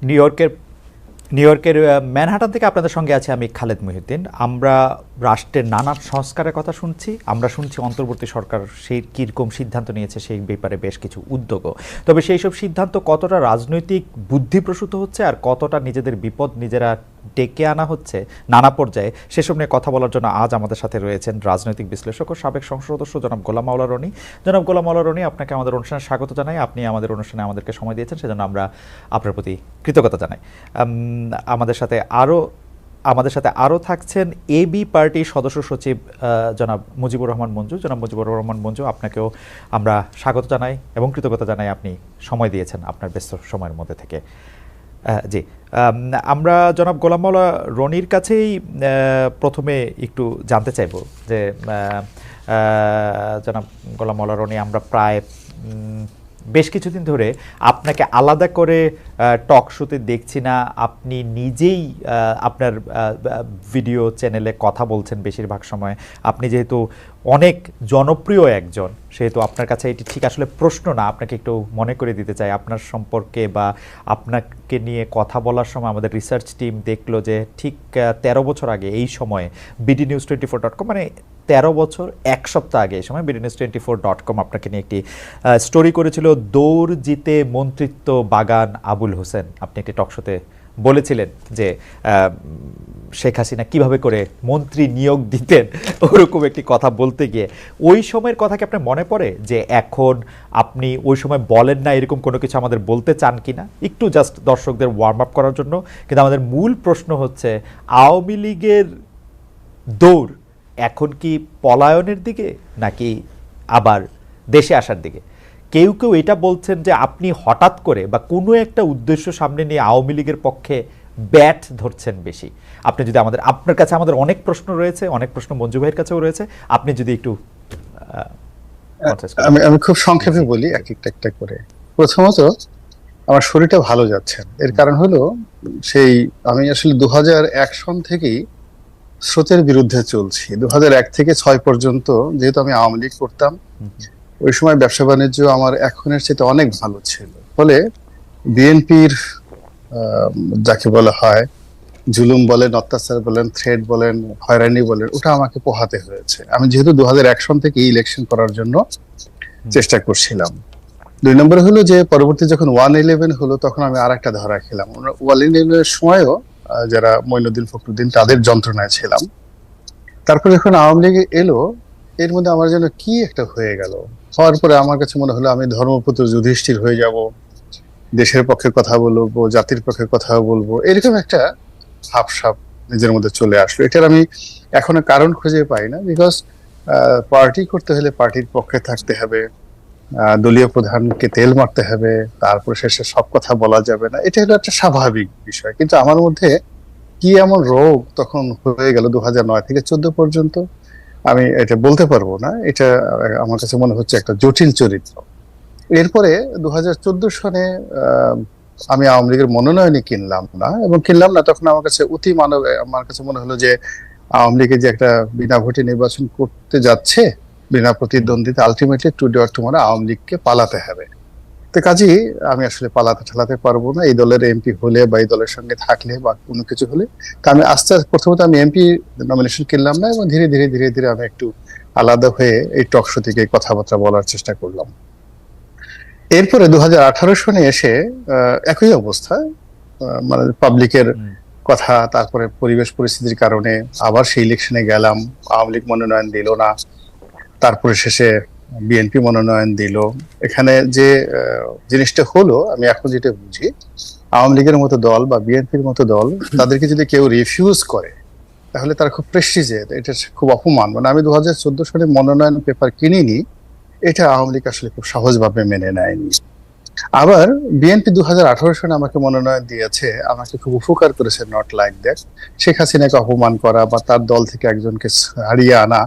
New ইয়র্কের new ইয়র্কের Manhattan থেকে আপনাদের সঙ্গে আছে আমি খালেদ মহিউদ্দিন। আমরা রাষ্ট্রের নানা সংস্কারের কথা শুনছি, আমরা শুনছি অন্তর্বর্তী সরকার সেই কীরকম সিদ্ধান্ত নিয়েছে সেই ব্যাপারে বেশ কিছু উদ্যোগও। তবে সেই সব সিদ্ধান্ত কতটা রাজনৈতিক বুদ্ধিপ্রসূত হচ্ছে আর কতটা নিজেদের বিপদ নিজেরা ডেকে আনা হচ্ছে নানা পর্যায়ে, সেসব নিয়ে কথা বলার জন্য আজ আমাদের সাথে রয়েছেন রাজনৈতিক বিশ্লেষক ও সাবেক সংসদ সদস্য জনাব গোলাম মাওলা রনি। জনাব গোলাম মাওলা রনি, আপনাকে আমাদের অনুষ্ঠানে স্বাগত জানাই। আপনি আমাদের অনুষ্ঠানে আমাদেরকে সময় দিয়েছেন, সেজন্য আমরা আপনার প্রতি কৃতজ্ঞতা জানাই। আমাদের সাথে আরও থাকছেন এবি পার্টির সদস্য সচিব জনাব মুজিবুর রহমান মঞ্জু। জনাব মুজিবুর রহমান মঞ্জু, আপনাকেও আমরা স্বাগত জানাই এবং কৃতজ্ঞতা জানাই আপনি সময় দিয়েছেন আপনার ব্যস্ত সময়ের মধ্যে থেকে। জি, আমরা জনাব গোলাম মাওলা রনির কাছেই প্রথমে একটু জানতে চাইব যে জনাব গোলাম মাওলা রনি, আমরা প্রায় বেশ কিছুদিন ধরে আপনাকে আলাদা করে টক শোতে দেখছি না। আপনি নিজেই আপনার ভিডিও চ্যানেলে কথা বলছেন বেশিরভাগ সময়। আপনি যেহেতু অনেক জনপ্রিয় একজন, সেহেতু আপনার কাছে এটি ঠিক আসলে প্রশ্ন না, আপনাকে একটু মনে করে দিতে চাই আপনার সম্পর্কে বা আপনাকে নিয়ে কথা বলার সময় আমাদের রিসার্চ টিম দেখলো যে ঠিক 13 বছর আগে এই সময়ে bdnews24.com, মানে 13 বছর 1 সপ্তাহ আগে এই সময় bdnews24.com আপনাকে নিয়ে একটি স্টোরি করেছিল, দৌড় জিতে মন্ত্রিত্ব বাগান আবুল হোসেন। আপনি একটি টকশোতে বলেছিলেন যে শেখ হাসিনা কিভাবে করে মন্ত্রী নিয়োগ দিতেন, ওরকম একটি কথা বলতে গিয়ে ওই সময়ের কথা কি আপনার মনে পড়ে যে এখন আপনি ওই সময় বলেন না এরকম কোনো কিছু আমাদের বলতে চান কিনা? একটু জাস্ট দর্শকদের ওয়ার্ম আপ করার জন্য। কিন্তু আমাদের মূল প্রশ্ন হচ্ছে, আওয়ামী লীগের দৌড় এখন কি পলায়নের দিকে নাকি আবার দেশে আসার দিকে? কেউ কেউ এটা বলছেন যে আপনি হঠাৎ করে বা কোনো একটা উদ্দেশ্য সামনে নিয়ে আওয়ামী লীগের পক্ষে ব্যাট ধরছেন বেশি। আপনি যদি আপনার কাছে আমাদের অনেক প্রশ্ন রয়েছে, অনেক প্রশ্ন মঞ্জু ভাইয়ের কাছেও রয়েছে, আপনি যদি একটু আমি খুব সংক্ষেপে বলি একটা করে। প্রথমত, আমার শরীরটা ভালো যাচ্ছে। এর কারণ হলো আমি আসলে 2001 সন থেকেই স্রোতের বিরুদ্ধে চলছি। 2001 থেকে 6 পর্যন্ত যেহেতু আমি আওয়ামী লীগ করতাম, ওই সময় ব্যবসা বাণিজ্য আমার এখনের চেয়ে অনেক ভালো ছিল। ফলে বিএনপির যাকে বলা হয় জুলুম বলেন, অত্যাচার বলেন, থ্রেড বলেন, হয়রানি বলেন, ওটা আমাকে পোহাতে হয়েছে। আমি যেহেতু 2001 সন থেকে ইলেকশন করার জন্য চেষ্টা করছিলাম। 2 নম্বর হলো যে পরবর্তী যখন 111 হলো তখন আমি আর একটা ধরা খেলাম। 111 এর সময়ও যারা মঈনুদ্দিন ফখরুদ্দিন তাদের যন্ত্রণায় ছিলাম। তারপর যখন আওয়ামী লীগ এলো, এর মধ্যে আমার যেন কি একটা হয়ে গেল। হওয়ার পরে আমার কাছে মনে হলো আমি ধর্মপুত্র যুধিষ্ঠির হয়ে যাব, দেশের পক্ষে কথা বলবো, জাতির পক্ষে কথা বলবো, এরকম একটা ভাবসাব নিজের মধ্যে চলে আসলো। এটার আমি এখনো কারণ খুঁজে পাই না। বিকজ পার্টি করতে হলে পার্টির পক্ষে থাকতে হবে, দলীয় প্রধানকে তেল মারতে হবে, তারপর শেষে সব কথা বলা যাবে না, এটা হলো একটা স্বাভাবিক বিষয়। কিন্তু আমার মধ্যে কি এমন রোগ তখন হয়ে গেল 2009 থেকে 14 পর্যন্ত, আমি এটা বলতে পারবো না। এটা আমার কাছে মনে হচ্ছে একটা জটিল চরিত্র। এরপরে 2014 সনে আমি আওয়ামী লীগের মনোনয়নই কিনলাম না, তখন আমার কাছে মনে হলো যে আওয়ামী লীগের যে একটা বিনা ভোটে নির্বাচন করতে যাচ্ছে, বিনা প্রতিদ্বন্দ্বিতা, ultimately today or tomorrow Awami লীগকে পালাতে হবে। তো কাজেই আমি আসলে ঠালাতে পারবো না এই দলের এমপি হলে বা এই দলের সঙ্গে থাকলে বা কোনো কিছু হলে। তা আমি প্রথমত আমি এমপি নমিনেশন কিনলাম না, এবং ধীরে ধীরে আমি একটু আলাদা হয়ে এই টক শো থেকে কথাবার্তা বলার চেষ্টা করলাম। এরপরে 2018 সনে এসে একই অবস্থা, মানে পাবলিকের কথা, তারপরে পরিবেশ পরিস্থিতির কারণে আবার সেই ইলেকশনে গেলাম, আওয়ামী লীগ মনোনয়ন দিল না, তারপরে শেষে বিএনপি মনোনয়ন দিল। এখানে যে জিনিসটা হলো, আমি এখন যেটা বুঝি, আওয়ামী লীগের মতো দল বা বিএনপির মতো দল, তাদেরকে যদি কেউ রিফিউজ করে তাহলে তারা খুব প্রেস্টিজে, এটা খুব অপমান। মানে আমি 2014 সালে মনোনয়ন পেপার কিনিনি, এটা আওয়ামী লীগ আসলে খুব সহজভাবে মেনে নেয়নি। আবার বিএনপি 2018 সালে আমাকে মনোনয়ন দিয়েছে, আমাকে খুব উপকার করেছে, নট লাইক দ্যাট। শেখ হাসিনাকে অপমান করা বা তার দল থেকে একজনকে হারিয়ে আনা,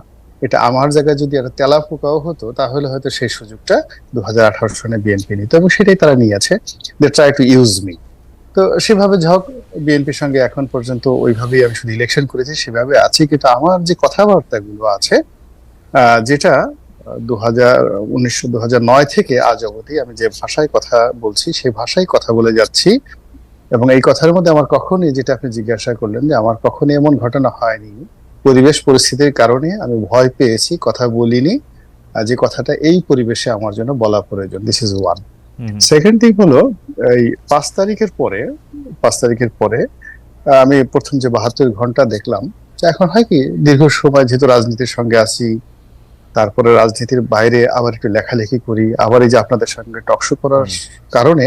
এটা আমার জায়গায় যদি একটা তেলা পোকাও হতো তাহলে হয়তো সেই সুযোগটা 2018 সনে বিএনপি নিত, এবং সেটাই তারা নিয়েছে। They try to use me. তো সেভাবে হোক, বিএনপির সঙ্গে এখন পর্যন্ত ওইভাবেই আমি শুধু ইলেকশন করেছি, সেভাবে আছি। কিন্তু আমার যে কথাবার্তাগুলো আছে, যেটা 2009 থেকে আজ অবধি আমি যে ভাষায় কথা বলছি, সেই ভাষায় কথা বলে যাচ্ছি, এবং এই কথার মধ্যে আমার কখনই, যেটা আপনি জিজ্ঞাসা করলেন, যে আমার কখনই এমন ঘটনা হয়নি পরিবেশ পরিস্থিতির কারণে আমি ভয় পেয়েছি, কথা বলিনি, আর যে কথাটা এই পরিবেশে আমার জন্য বলা প্রয়োজন। This is one. Second thing হলো, এই 5 তারিখের পরে আমি প্রথম যে 72 ঘন্টা দেখলাম, যে এখন হয় কি, দীর্ঘ সময় যেহেতু রাজনীতির সঙ্গে আছি, তারপরে রাজনীতির বাইরে আবার একটু লেখালেখি করি, আবার এই যে আপনাদের সঙ্গে টকশো করার কারণে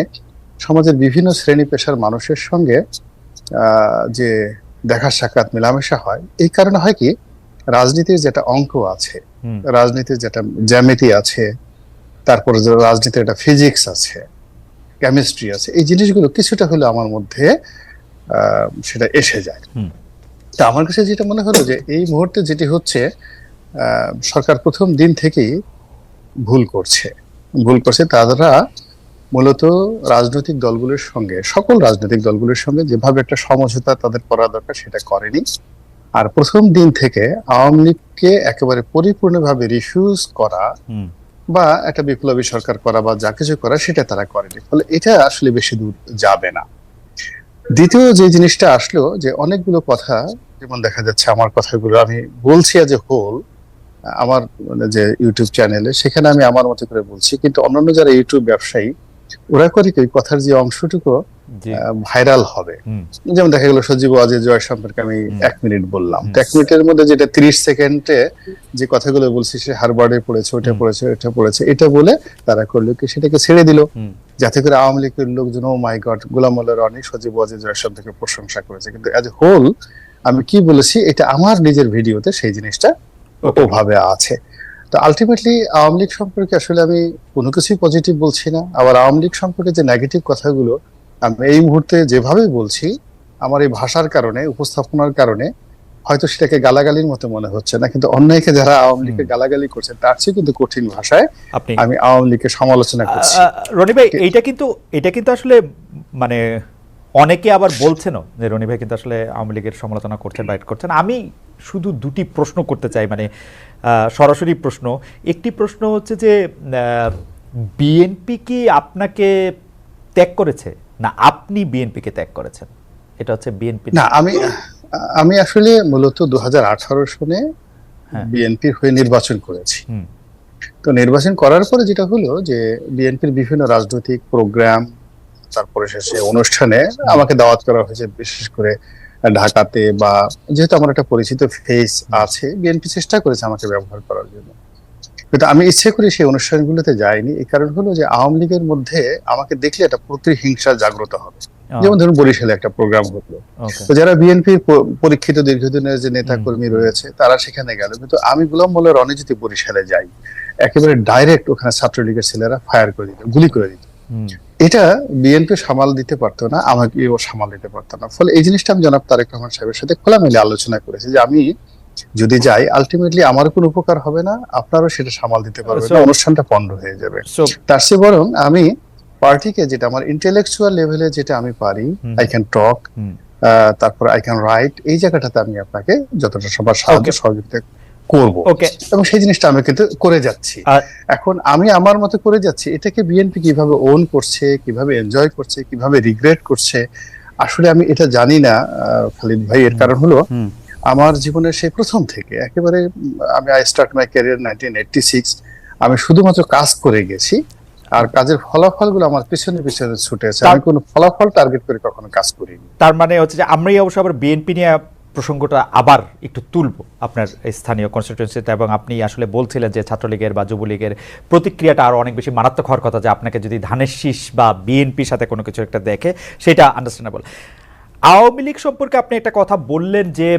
সমাজের বিভিন্ন শ্রেণী পেশার মানুষের সঙ্গে যে দেখা সাক্ষাৎ মেলামেশা হয়, এই কারণে হয় কি, রাজনীতির যেটা অঙ্ক আছে, রাজনীতির যেটা জ্যামিতি আছে, তারপরে যে রাজনীতির একটা ফিজিক্স আছে, কেমিস্ট্রি আছে, এই জিনিসগুলো কিছুটা হলে আমার মধ্যে সেটা এসে যায়। তা আমার কাছে যেটা মনে হলো, যে এই মুহূর্তে যেটি হচ্ছে, সরকার প্রথম দিন থেকেই ভুল করছে। তারা মূলত রাজনৈতিক দলগুলোর সঙ্গে, সকল রাজনৈতিক দলগুলোর সঙ্গে যেভাবে একটা সমঝোতা তাদের করা দরকার সেটা করেনি। আর প্রথম দিন থেকে আওয়ামী লীগকে একেবারে পরিপূর্ণভাবে রিফিউজ করা বা একটা বিপ্লবী সরকার করা বা যা কিছু করা, সেটা তারা করেনি। ফলে এটা আসলে বেশি দূর যাবে না। দ্বিতীয় যে জিনিসটা আসলো, যে অনেকগুলো কথা, যেমন দেখা যাচ্ছে আমার কথাগুলো আমি বলছি আজ এ হোল, আমার মানে যে ইউটিউব চ্যানেলে, সেখানে আমি আমার মতো করে বলছি, কিন্তু অন্যান্য যারা ইউটিউব ব্যবসায়ী, ওরা করে কি, কথার যে অংশটুকু ভাইরাল হবে, যেমন দেখা গেল সজীব ওয়াজেদ জয় সম্পর্কে আমি 1 মিনিট বললাম, তো 1 মিনিটের মধ্যে যেটা 30 সেকেন্ডে যে কথাগুলো বলছি, সে হারবার্ডে পড়েছে, ওটা পড়েছে, এটা পড়েছে, এটা বলে তারা করলো কি, সেটাকে ছেড়ে দিল, যাতে করে আওয়ামী লীগের লোকজন, ও মাই গড, গোলাম মোল্লা রনি সজীব ওয়াজেদ জয় সম্পর্কে প্রশংসা করেছে। কিন্তু অ্যাজ এ হোল আমি কি বলেছি, এটা আমার নিজের ভিডিওতে সেই জিনিসটা ওভাবে আছে। তো আলটিমেটলি আওয়ামী লীগ সম্পর্কে আসলে আমি কোনো কিছুই পজিটিভ বলছি না। আবার আওয়ামী লীগ সম্পর্কে যে নেগেটিভ কথাগুলো আমি এই মুহূর্তে যেভাবে বলছি, আমার এই ভাষার কারণে, উপস্থাপনার কারণে হয়তো সেটাকে গালাগালির মতো মনে হচ্ছে না, কিন্তু অন্যায়কে যারা আওয়ামী লীগকে গালাগালি করছে, তার চেয়ে কিন্তু কঠিন ভাষায় আমি আওয়ামী লীগকে সমালোচনা করছি। রনি ভাই, এটা কিন্তু আসলে মানে অনেকে আবার বলছেন যে রনি ভাই কিন্তু আসলে আওয়ামী লীগের সমালোচনা করছেন, বাইট করছেন। আমি শুধু দুটি প্রশ্ন করতে চাই, মানে সরাসরি প্রশ্ন। একটি প্রশ্ন হচ্ছে যে বিএনপি কি আপনাকে ত্যাগ করেছে, না আপনি বিএনপিকে ত্যাগ করেছেন? এটা হচ্ছে বিএনপি না, আমি আসলে মূলত 2018 সনে বিএনপির হয়ে নির্বাচন করেছি। তো নির্বাচন করার পরে যেটা হলো, যে বিএনপির বিভিন্ন রাজনৈতিক প্রোগ্রাম, তারপরে শেষে অনুষ্ঠানে আমাকে দাওয়াত করা হয়েছে, বিশেষ করে ঢাকাতে, বা যেহেতু আমার একটা পরিচিত ফেস আছে, বিএনপি চেষ্টা করেছে আমাকে ব্যবহার করার জন্য, কিন্তু আমি ইচ্ছে করে সেই অনুষ্ঠানগুলোতে যাইনি। এই কারণ হলো যে আওয়ামী লীগের মধ্যে আমাকে দেখলে একটা প্রতিহিংসা জাগ্রত হবে। যেমন ধরুন বরিশালে একটা প্রোগ্রাম হলো, তো যারা বিএনপির পরীক্ষিত দীর্ঘদিনের যে নেতা কর্মী রয়েছে, তারা সেখানে গেল, কিন্তু আমি গোলাম মোল্লা রনি যদি বরিশালে যাই, একেবারে ডাইরেক্ট ওখানে ছাত্রলীগের ছেলেরা ফায়ার করে দিত, গুলি করে দিত। এটা বিএনপি সামাল দিতে পারতো না, আমাকেও সামাল দিতে পারতো না। ফলে এই জিনিসটা আমি জনাব তারেক রহমান সাহেবের সাথে খোলামেলা আলোচনা করেছি, যে আমি যদি যাই, আলটিমেটলি আমার কোনো উপকার হবে না, আপনারও সেটা সামাল দিতে পারবেন না, অনুষ্ঠানটা পণ্ড হয়ে যাবে। তার চেয়ে বরং আমি পার্টিকে, যেটা আমার ইন্টেলেকচুয়াল লেভেলে যেটা আমি পারি, আই ক্যান টক, তারপর আই ক্যান রাইট, এই জায়গাটাতে আমি আপনাকে যতটা সবার সাহায্য সহযোগিতা করব, এবং সেই জিনিসটা আমি কিন্তু করে যাচ্ছি। এখন আমি আমার মতো করে যাচ্ছি, এটাকে বিএনপি কিভাবে ওন করছে, কিভাবে এনজয় করছে, কিভাবে রিগ্রেট করছে, আসলে আমি এটা জানি না খালিদ ভাই। এর কারণ হলো, আমার জীবনের সেই প্রথম থেকে একেবারে আই স্টার্ট মাই ক্যারিয়ার 1986, আমি শুধুমাত্র কাজ করে গেছি, আর কাজের ফলাফলগুলো আমার পিছনে পিছনে ছুটেছে, আমি কোনো ফলাফল টার্গেট করে কখনো কাজ করিনি। তার মানে হচ্ছে যে আমরাই অবশ্য আবার বিএনপি নিয়ে প্রসঙ্গটা আবার একটু তুলব, আপনার স্থানীয় কনস্টিটিউয়েন্সিতে, এবং আপনি আসলে বলছিলেন যে ছাত্রলীগের বা যুবলীগের প্রতিক্রিয়াটা আরো অনেক বেশি মারাত্মক হওয়ার কথা, যে আপনাকে যদি ধানের শীষ বা বিএনপির সাথে কোনো কিছু একটা দেখে, সেটা আন্ডারস্ট্যান্ডেবল। আওয়ামী লীগ সম্পর্কে আপনি একটা কথা বললেন, যে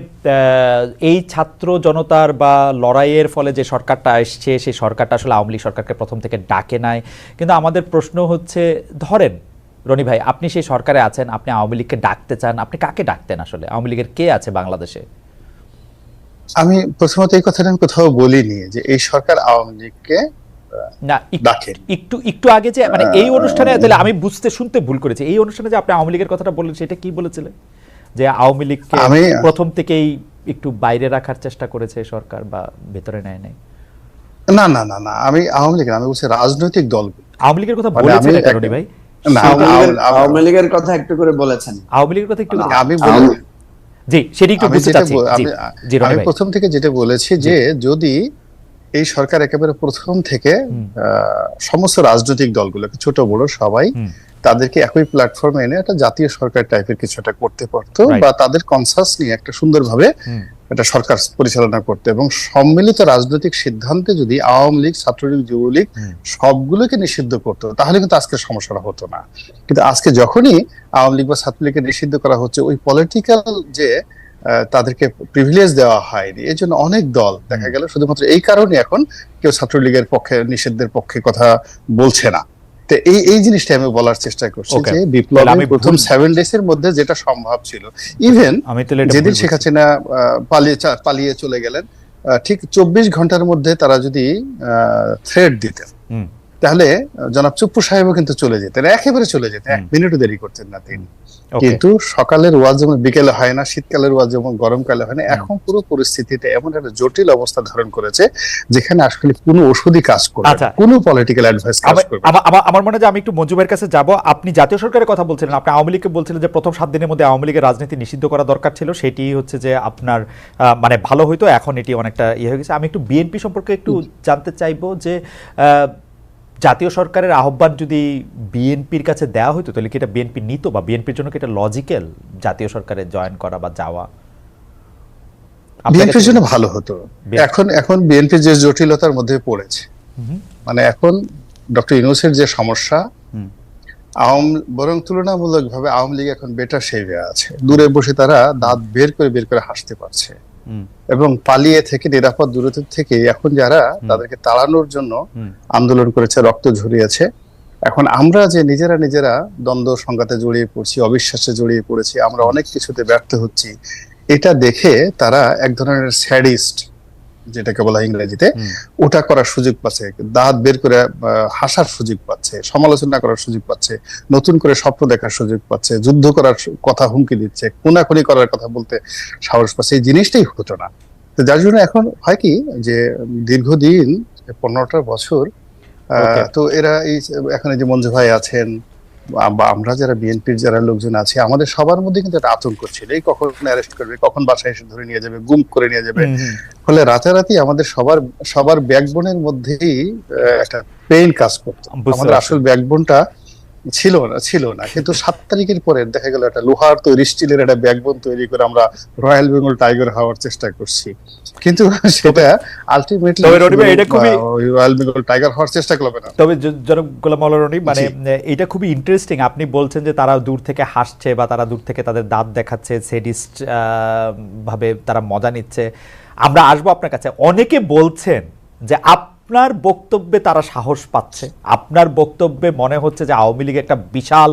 এই ছাত্র জনতার বা লড়াইয়ের ফলে যে সরকারটা আসছে, সেই সরকারটা আসলে আওয়ামী লীগ সরকারকে প্রথম থেকে ডাকে নাই। কিন্তু আমাদের প্রশ্ন হচ্ছে, ধরেন রনি ভাই, আপনি সেই সরকারে আছেন, আপনি আওয়ামী লীগকে ডাকতে চান, আপনি কাকে ডাকতেন? আসলে আওয়ামী লীগের কে আছে বাংলাদেশে? আমি প্রথমত এই কথাটা আমি কোথাও বলিনি যে এই সরকার আওয়ামী লীগকে না, একটু আগে যে মানে এই অনুষ্ঠানে, তাহলে আমি শুনতে ভুল করেছি, এই অনুষ্ঠানে যে আপনি আওয়ামী লীগের কথাটা বললেন, সেটা কি বলেছিলেন? যে আওয়ামী লীগকে প্রথম থেকেই একটু বাইরে রাখার চেষ্টা করেছে সরকার, বা ভেতরে নেয় নাই? না না না না, আমি আওয়ামী লীগ, আমি বলছি রাজনৈতিক দল। আওয়ামী লীগের কথা বলেছিলেন রনি ভাই, না, আওয়ামী লীগের কথা একটু করে বলেছেন। আওয়ামী লীগের কথা একটু আমি বলি, জি সেটা একটু বুঝতে চাচ্ছি। জি রনি আমি ভাই। প্রথম থেকে যেটা বলেছি যে যদি এই সরকার একেবারে প্রথম থেকে সমস্ত রাজনৈতিক দলগুলোকে, ছোট বড় সবাই, তাদেরকে একই প্ল্যাটফর্মে এনে একটা জাতীয় সরকার টাইপের কিছু একটা করতে পারতো, বা তাদের কনসাস নিয়ে একটা সুন্দরভাবে একটা সরকার পরিচালনা করতে, এবং সম্মিলিত রাজনৈতিক সিদ্ধান্তে যদি আওয়ামী লীগ, ছাত্রলীগ, যুবলীগ সবগুলোকে নিষিদ্ধ করতো, তাহলে কিন্তু আজকের সমস্যাটা হতো না। কিন্তু আজকে যখনই আওয়ামী লীগ বা ছাত্রলীগকে নিষিদ্ধ করা হচ্ছে, ওই পলিটিক্যাল যে তাদেরকে প্রিভিলেজ দেওয়া হয়নি, এই জন্য অনেক দল দেখা গেল শুধুমাত্র এই কারণে এখন কেউ ছাত্রলীগের পক্ষে, নিষিদ্ধের পক্ষে কথা বলছে না। তো এই জিনিসটা আমি বলার চেষ্টা করছি যে বিপ্লবের প্রথম 7 ডেজ এর মধ্যে যেটা সম্ভব ছিল, ইভেন যেদিন শেখ হাসিনা পালিয়ে চলে গেলেন, ঠিক 24 ঘন্টার মধ্যে তারা যদি থ্রেড দিতেন, তাহলে জনাব চুপ্পু সাহেবও কিন্তু চলে যেতেন, একেবারে চলে যেতেন, 1 মিনিটও দেরি করতেন না তিনি। কিন্তু সকালের ওয়াজ যেমন বিকেলে হয় না, শীতকালের ওয়াজ যেমন গরমকালে হয় না, এখন পুরো পরিস্থিতিতে এমন একটা জটিল অবস্থা ধারণ করেছে যেখানে আসলে কোনো ওষুধই কাজ করবে না, কোনো পলিটিক্যাল অ্যাডভাইস কাজ করবে না। আমার মনে হয় আমি একটু মঞ্জু ভাইয়ের কাছে যাব। আপনি জাতীয় সরকারের কথা বলছিলেন, আপনি আওয়ামী লীগকে বলছিলেন যে প্রথম 7 দিনের মধ্যে আওয়ামী লীগের রাজনীতি নিষিদ্ধ করা দরকার ছিল, সেটি হচ্ছে যে আপনার মানে ভালো হইতো, এখন এটি অনেকটা ইয়ে হয়ে গেছে। আমি একটু বিএনপি সম্পর্কে একটু জানতে চাইবো যে জাতীয় সরকারের আহ্বান যদি বিএনপির কাছে দেওয়া হতো, তাহলে কি এটা বিএনপি নিত, বা বিএনপির জন্য কি এটা লজিক্যাল জাতীয় সরকারে জয়েন করা বা যাওয়া? বিএনপির জন্য ভালো হতো। এখন বিএনপি যে জটিলতার মধ্যে পড়েছে, মানে এখন ডক্টর ইউনূসের যে সমস্যা, বরং তুলনামূলকভাবে আওয়ামী লীগ এখন বেটার শেভে আছে। দূরে বসে তারা দাঁত বের করে হাসতে পারছে, এবং পালিয়ে থেকে, নিরাপদ দূরত্ব থেকে এখন যারা তাদেরকে তাড়ানোর জন্য আন্দোলন করেছে, রক্ত ঝরিয়েছে, এখন আমরা যে নিজেরা দ্বন্দ্ব সংঘাতে জড়িয়ে পড়ছি, অবিশ্বাসে জড়িয়ে পড়েছি, আমরা অনেক কিছুতে ব্যর্থ হচ্ছি, এটা দেখে তারা এক ধরনের স্যাডিস্ট, যেটাকে বলা ইংরেজিতে, ওটা করার সুযোগ পাচ্ছে, দাঁত বের করে হাসার সুযোগ পাচ্ছে, সমালোচনা করার সুযোগ পাচ্ছে, নতুন করে স্বপ্ন দেখার সুযোগ পাচ্ছে, যুদ্ধ করার কথা হুমকি দিচ্ছে, খুনাখুনি করার কথা বলতে সাহস পাচ্ছে। এই জিনিসটাই হতো না। তো যার জন্য এখন হয় কি যে দীর্ঘদিন 15টা বছর তো এরা এখন এই যে মঞ্জু ভাই আছেন, বা আমরা যারা বিএনপির যারা লোকজন আছে, আমাদের সবার মধ্যে কিন্তু একটা আতঙ্ক ছিল, এই কখন অ্যারেস্ট করবে, কখন বাসায় এসে ধরে নিয়ে যাবে, গুম করে নিয়ে যাবে। ফলে রাতারাতি আমাদের সবার ব্যাকবোনের মধ্যেই একটা পেইন কাজ করতো। আমাদের আসল ব্যাকবোনটা ছিল না, কিন্তু 7 তারিখের পরে দেখা গেল একটা লোহার তৈরি, স্টিলের একটা ব্যাকবোন তৈরি করে আমরা রয়্যাল বেঙ্গল টাইগার হওয়ার চেষ্টা করছি, কিন্তু সেটা আলটিমেটলি রয়্যাল বেঙ্গল টাইগার হওয়ার চেষ্টা করবে না। তবে জনাব গোলাম মাওলা রনি, মানে এটা খুবই ইন্টারেস্টিং। আপনি বলছেন যে তারা দূর থেকে হাসছে, বা তারা দূর থেকে তাদের দাঁত দেখাচ্ছে, সেডিস্ট ভাবে তারা মজা নিচ্ছে। আমরা আসবো আপনার কাছে। অনেকে বলছেন যে আপনার বক্তব্যে তারা সাহস পাচ্ছে, আপনার বক্তব্যে মনে হচ্ছে যে আওয়ামী লীগ একটা বিশাল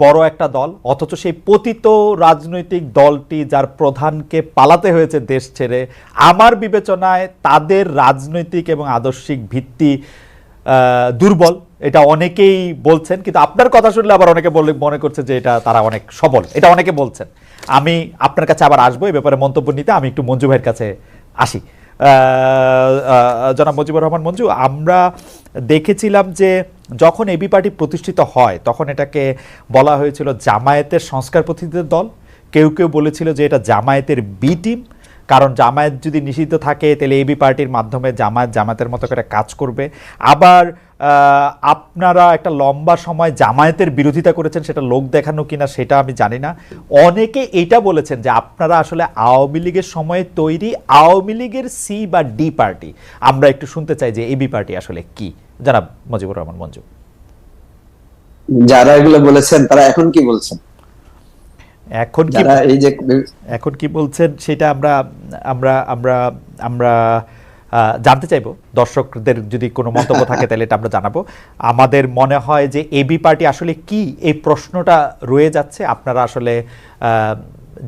বড় একটা দল, অথচ সেই পতিত রাজনৈতিক দলটি, যার প্রধানকে পালাতে হয়েছে দেশ ছেড়ে, আমার বিবেচনায় তাদের রাজনৈতিক এবং আদর্শিক ভিত্তি দুর্বল, এটা অনেকেই বলছেন। কিন্তু আপনার কথা শুনলে আবার অনেকে মনে করছে যে এটা তারা অনেক সবল, এটা অনেকে বলছেন। আমি আপনার কাছে আবার আসবো এই ব্যাপারে মন্তব্য নিতে। আমি একটু মঞ্জু ভাইয়ের কাছে আসি। জনাব মুজিবুর রহমান মঞ্জু, আমরা দেখেছিলাম যে যখন এবি পার্টি প্রতিষ্ঠিত হয়, তখন এটাকে বলা হয়েছিল জামায়াতের সংস্কারপন্থীদের দল। কেউ বলেছিল যে এটা জামায়াতের বি টিম, কারণ জামায়াত যদি নিষিদ্ধ থাকে তাহলে এবি পার্টির মাধ্যমে জামায়াতের মতো করে কাজ করবে। আবার আপনারা একটা লম্বা সময় জামায়াতের বিরোধিতা করেছেন, সেটা লোক দেখানো কিনা সেটা আমি জানি না। অনেকে এটা বলেছেন যে আপনারা আসলে আওয়ামী লীগের সময়ে তৈরি আওয়ামী লীগের সি বা ডি পার্টি। আমরা একটু শুনতে চাই যে এবি পার্টি আসলে কি, জনাব মুজিবুর রহমান মঞ্জু। যারা এগুলো বলেছেন তারা এখন কি বলছেন? এখন কি বলছেন সেটা আমরা জানতে চাইবো। দর্শকদের যদি কোনো মন্তব্য থাকে তাহলে এটা আমরা জানাবো। আমাদের মনে হয় যে এবি পার্টি আসলে কি, এই প্রশ্নটা রয়ে যাচ্ছে। আপনারা আসলে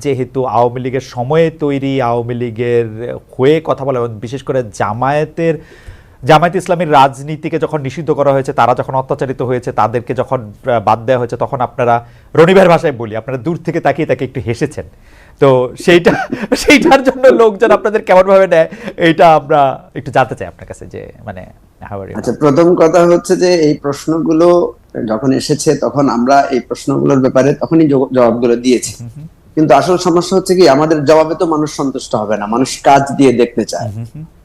যেহেতু আওয়ামী লীগের সময়ে তৈরি, আওয়ামী লীগের হয়ে কথা বলা, বিশেষ করে জামায়াতের জামায়াতে ইসলামীর রাজনীতিকে যখন নিষিদ্ধ করা হয়েছে, তারা যখন অত্যাচারিত হয়েছে, তাদেরকে যখন বাদ দেওয়া হয়েছে, তখন আপনারা রনিবের ভাষায় বলি আপনারা দূর থেকে তাকিয়ে তাকে একটু হেসেছেন। তো সেইটার জন্য লোকজন আপনাদের কেমন ভাবে নেয়, এইটা আমরা একটু জানতে চাই আপনার কাছে, যে মানে আচ্ছা, প্রথম কথা হচ্ছে যে এই প্রশ্নগুলো যখন এসেছে তখন আমরা এই প্রশ্নগুলোর ব্যাপারে তখনই জবাবগুলো দিয়েছি, কিন্তু আসল সমস্যা হচ্ছে কি আমাদের জবাবে তো মানুষ সন্তুষ্ট হবে না, মানুষ কাজ দিয়ে দেখতে চায়।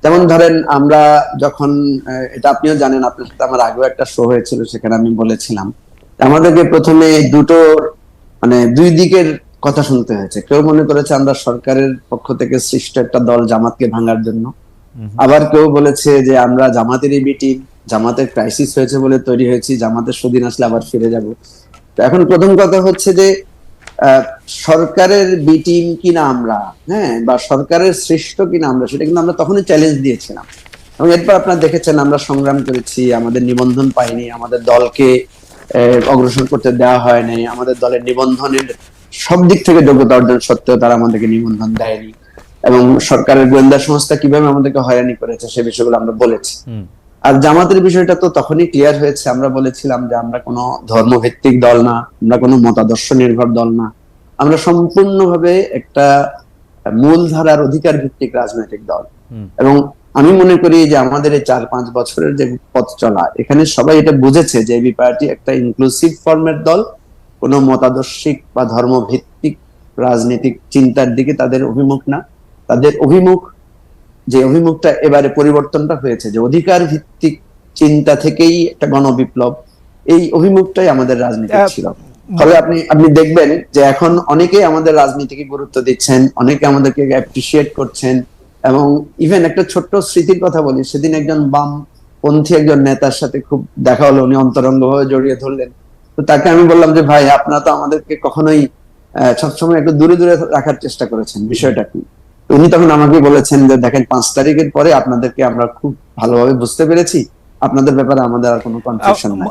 যেমন ধরেন আমরা যখন, এটা আপনিও জানেন, আপনার সাথে আমার আগেও একটা শো হয়েছিল, সেখানে আমি বলেছিলাম আমাদেরকে প্রথমে মানে দুই দিকের কথা শুনতে হয়েছে। কেউ মনে করেছে আমরা সরকারের পক্ষ থেকে সৃষ্ট একটা দল জামাতকে ভাঙার জন্য, আবার কেউ বলেছে যে আমরা জামাতেরই বি টিম, জামাতের ক্রাইসিস হয়েছে বলে তৈরি হয়েছি, জামাতের সুদিন আসলে আবার ফিরে যাব। তো এখন প্রথম কথা হচ্ছে যে সরকারের বি টিম কিনা আমরা, হ্যাঁ, বা সরকারের সৃষ্ট কিনা আমরা, সেটা কিন্তু আমরা তখনই চ্যালেঞ্জ দিয়েছিলাম। এবং এরপর আপনারা দেখেছেন আমরা সংগ্রাম করেছি, আমাদের নিবন্ধন পাইনি, আমাদের দলকে অগ্রসর করতে দেওয়া হয় নাই, আমাদের দলের নিবন্ধনের সব দিক থেকে যোগ্যতা অর্জন সত্ত্বেও তারা আমাদেরকে নিবন্ধন দেয়নি, এবং সরকারের গোয়েন্দা সংস্থা কিভাবে আমাদেরকে হয়রানি করেছে সে বিষয়গুলো আমরা বলেছি। আর জামাতের বিষয়টা তো তখনই ক্লিয়ার হয়েছে, আমরা বলেছিলাম যে আমরা কোনো ধর্মভিত্তিক দল না, আমরা কোনো মতাদর্শ নির্ভর দল না, আমরা সম্পূর্ণভাবে একটা মূলধারার অধিকার ভিত্তিক রাজনৈতিক দল। এবং আমি মনে করি যে আমাদের এই 4-5 বছরের যে পথ চলা, এখানে সবাই এটা বুঝেছে যে এবি পার্টি একটা ইনক্লুসিভ ফর্মের দল, কোনো মতাদর্শিক বা ধর্মভিত্তিক রাজনৈতিক চিন্তার দিকে তাদের অভিমুখ না। তাদের অভিমুখটা এবারে পরিবর্তনটা হয়েছে, যে অধিকার ভিত্তিক চিন্তা থেকেই একটা গণবিপ্লব, এই অভিমুখটাই আমাদের রাজনীতি ছিল। ফলে আপনি দেখবেন যে এখন অনেকেই আমাদের রাজনীতিকে গুরুত্ব দিচ্ছেন, অনেকে আমাদেরকে অ্যাপ্রিসিয়েট করছেন। এবং ইভেন একটা ছোট্ট স্মৃতির কথা বলি, সেদিন একজন বামপন্থী একজন নেতার সাথে খুব দেখা হলো, উনি অন্তরঙ্গভাবে জড়িয়ে ধরলেন। তো তাকে আমি বললাম যে ভাই, আপনারা তো আমাদেরকে কখনোই সবসময় একটু দূরে দূরে রাখার চেষ্টা করেছেন, বিষয়টা কি? উনি তখন আমাকে বলেছেন যে দেখেন, 5 তারিখের পরে আপনাদেরকে আমরা খুব ভালোভাবে বুঝতে পেরেছি, আপনাদের ব্যাপারে আমাদের আর কোনো কনফিউশন নাই।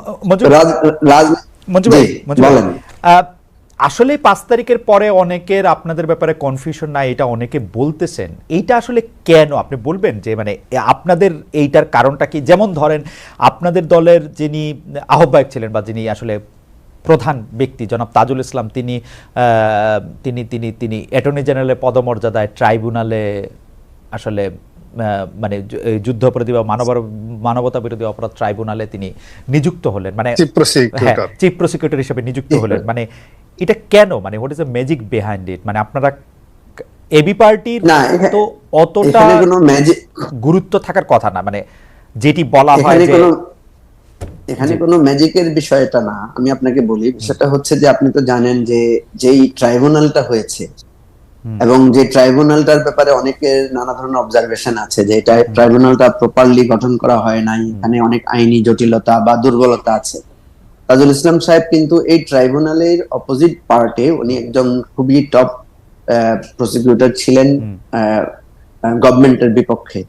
আসলে 5 তারিখের পরে অনেকের আপনাদের ব্যাপারে কনফিউশন নাই, এটা অনেকে বলতেছেন, এইটা আসলে কেন আপনি বলবেন? যে মানে আপনাদের এইটার কারণটা কি? যেমন ধরেন আপনাদের দলের যিনি আহ্বায়ক ছিলেন বা যিনি আসলে প্রধান ব্যক্তি জনাব তাজুল ইসলাম, তিনি তিনি তিনি তিনি অ্যাটর্নি জেনারেলের পদমর্যাদায় ট্রাইব্যুনালে আসলে মানে যুদ্ধাপরাধী বা মানবতা বিরোধী অপরাধ ট্রাইব্যুনালে তিনি নিযুক্ত হলেন, মানে চিফ প্রসিকিউটর হিসেবে নিযুক্ত হলেন। মানে এটা কেন? মানে what is the magic behind it? মানে আপনারা এবি পার্টির তো অতটা গুরুত্ব থাকার কথা না, মানে যেটি বলা হয় যে এখানে কোনো ম্যাজিকের বিষয়টা না। আমি আপনাকে বলি, বিষয়টা হচ্ছে যে আপনি তো জানেন যে যেই ট্রাইব্যুনালটা হয়েছে এবং যে ট্রাইব্যুনালটার ব্যাপারে অনেকের নানা ধরনের অবজারভেশন আছে, যে এটা ট্রাইব্যুনালটা প্রপারলি গঠন করা হয় নাই, এখানে অনেক আইনি জটিলতা বা দুর্বলতা আছে। তাজুল ইসলাম সাহেব কিন্তু এই ট্রাইব্যুনালের অপোজিট পার্টে উনি একজন খুবই টপ প্রসিকিউটর ছিলেন গভর্নমেন্টের বিপক্ষে।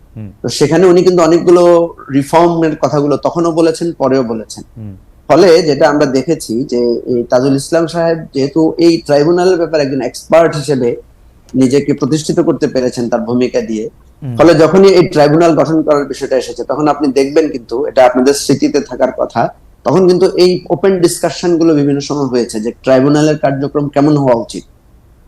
তো সেখানে উনি কিন্তু অনেকগুলো রিফর্মের কথাগুলো তখনও বলেছেন, পরেও বলেছেন। ফলে যেটা আমরা দেখেছি যে এই তাজুল ইসলাম সাহেব যেহেতু এই ট্রাইব্যুনালের ব্যাপারে একজন এক্সপার্ট হিসেবে নিজেকে প্রতিষ্ঠিত করতে পেরেছেন তার ভূমিকা দিয়ে, ফলে যখনই এই ট্রাইব্যুনাল গঠন করার বিষয়টা এসেছে, তখন আপনি দেখবেন কিন্তু এটা আপনাদের স্মৃতিতে থাকার কথা, তখন কিন্তু এই ওপেন ডিসকাশন গুলো বিভিন্ন সময় হয়েছে যে ট্রাইব্যুনালের কার্যক্রম কেমন হওয়া উচিত।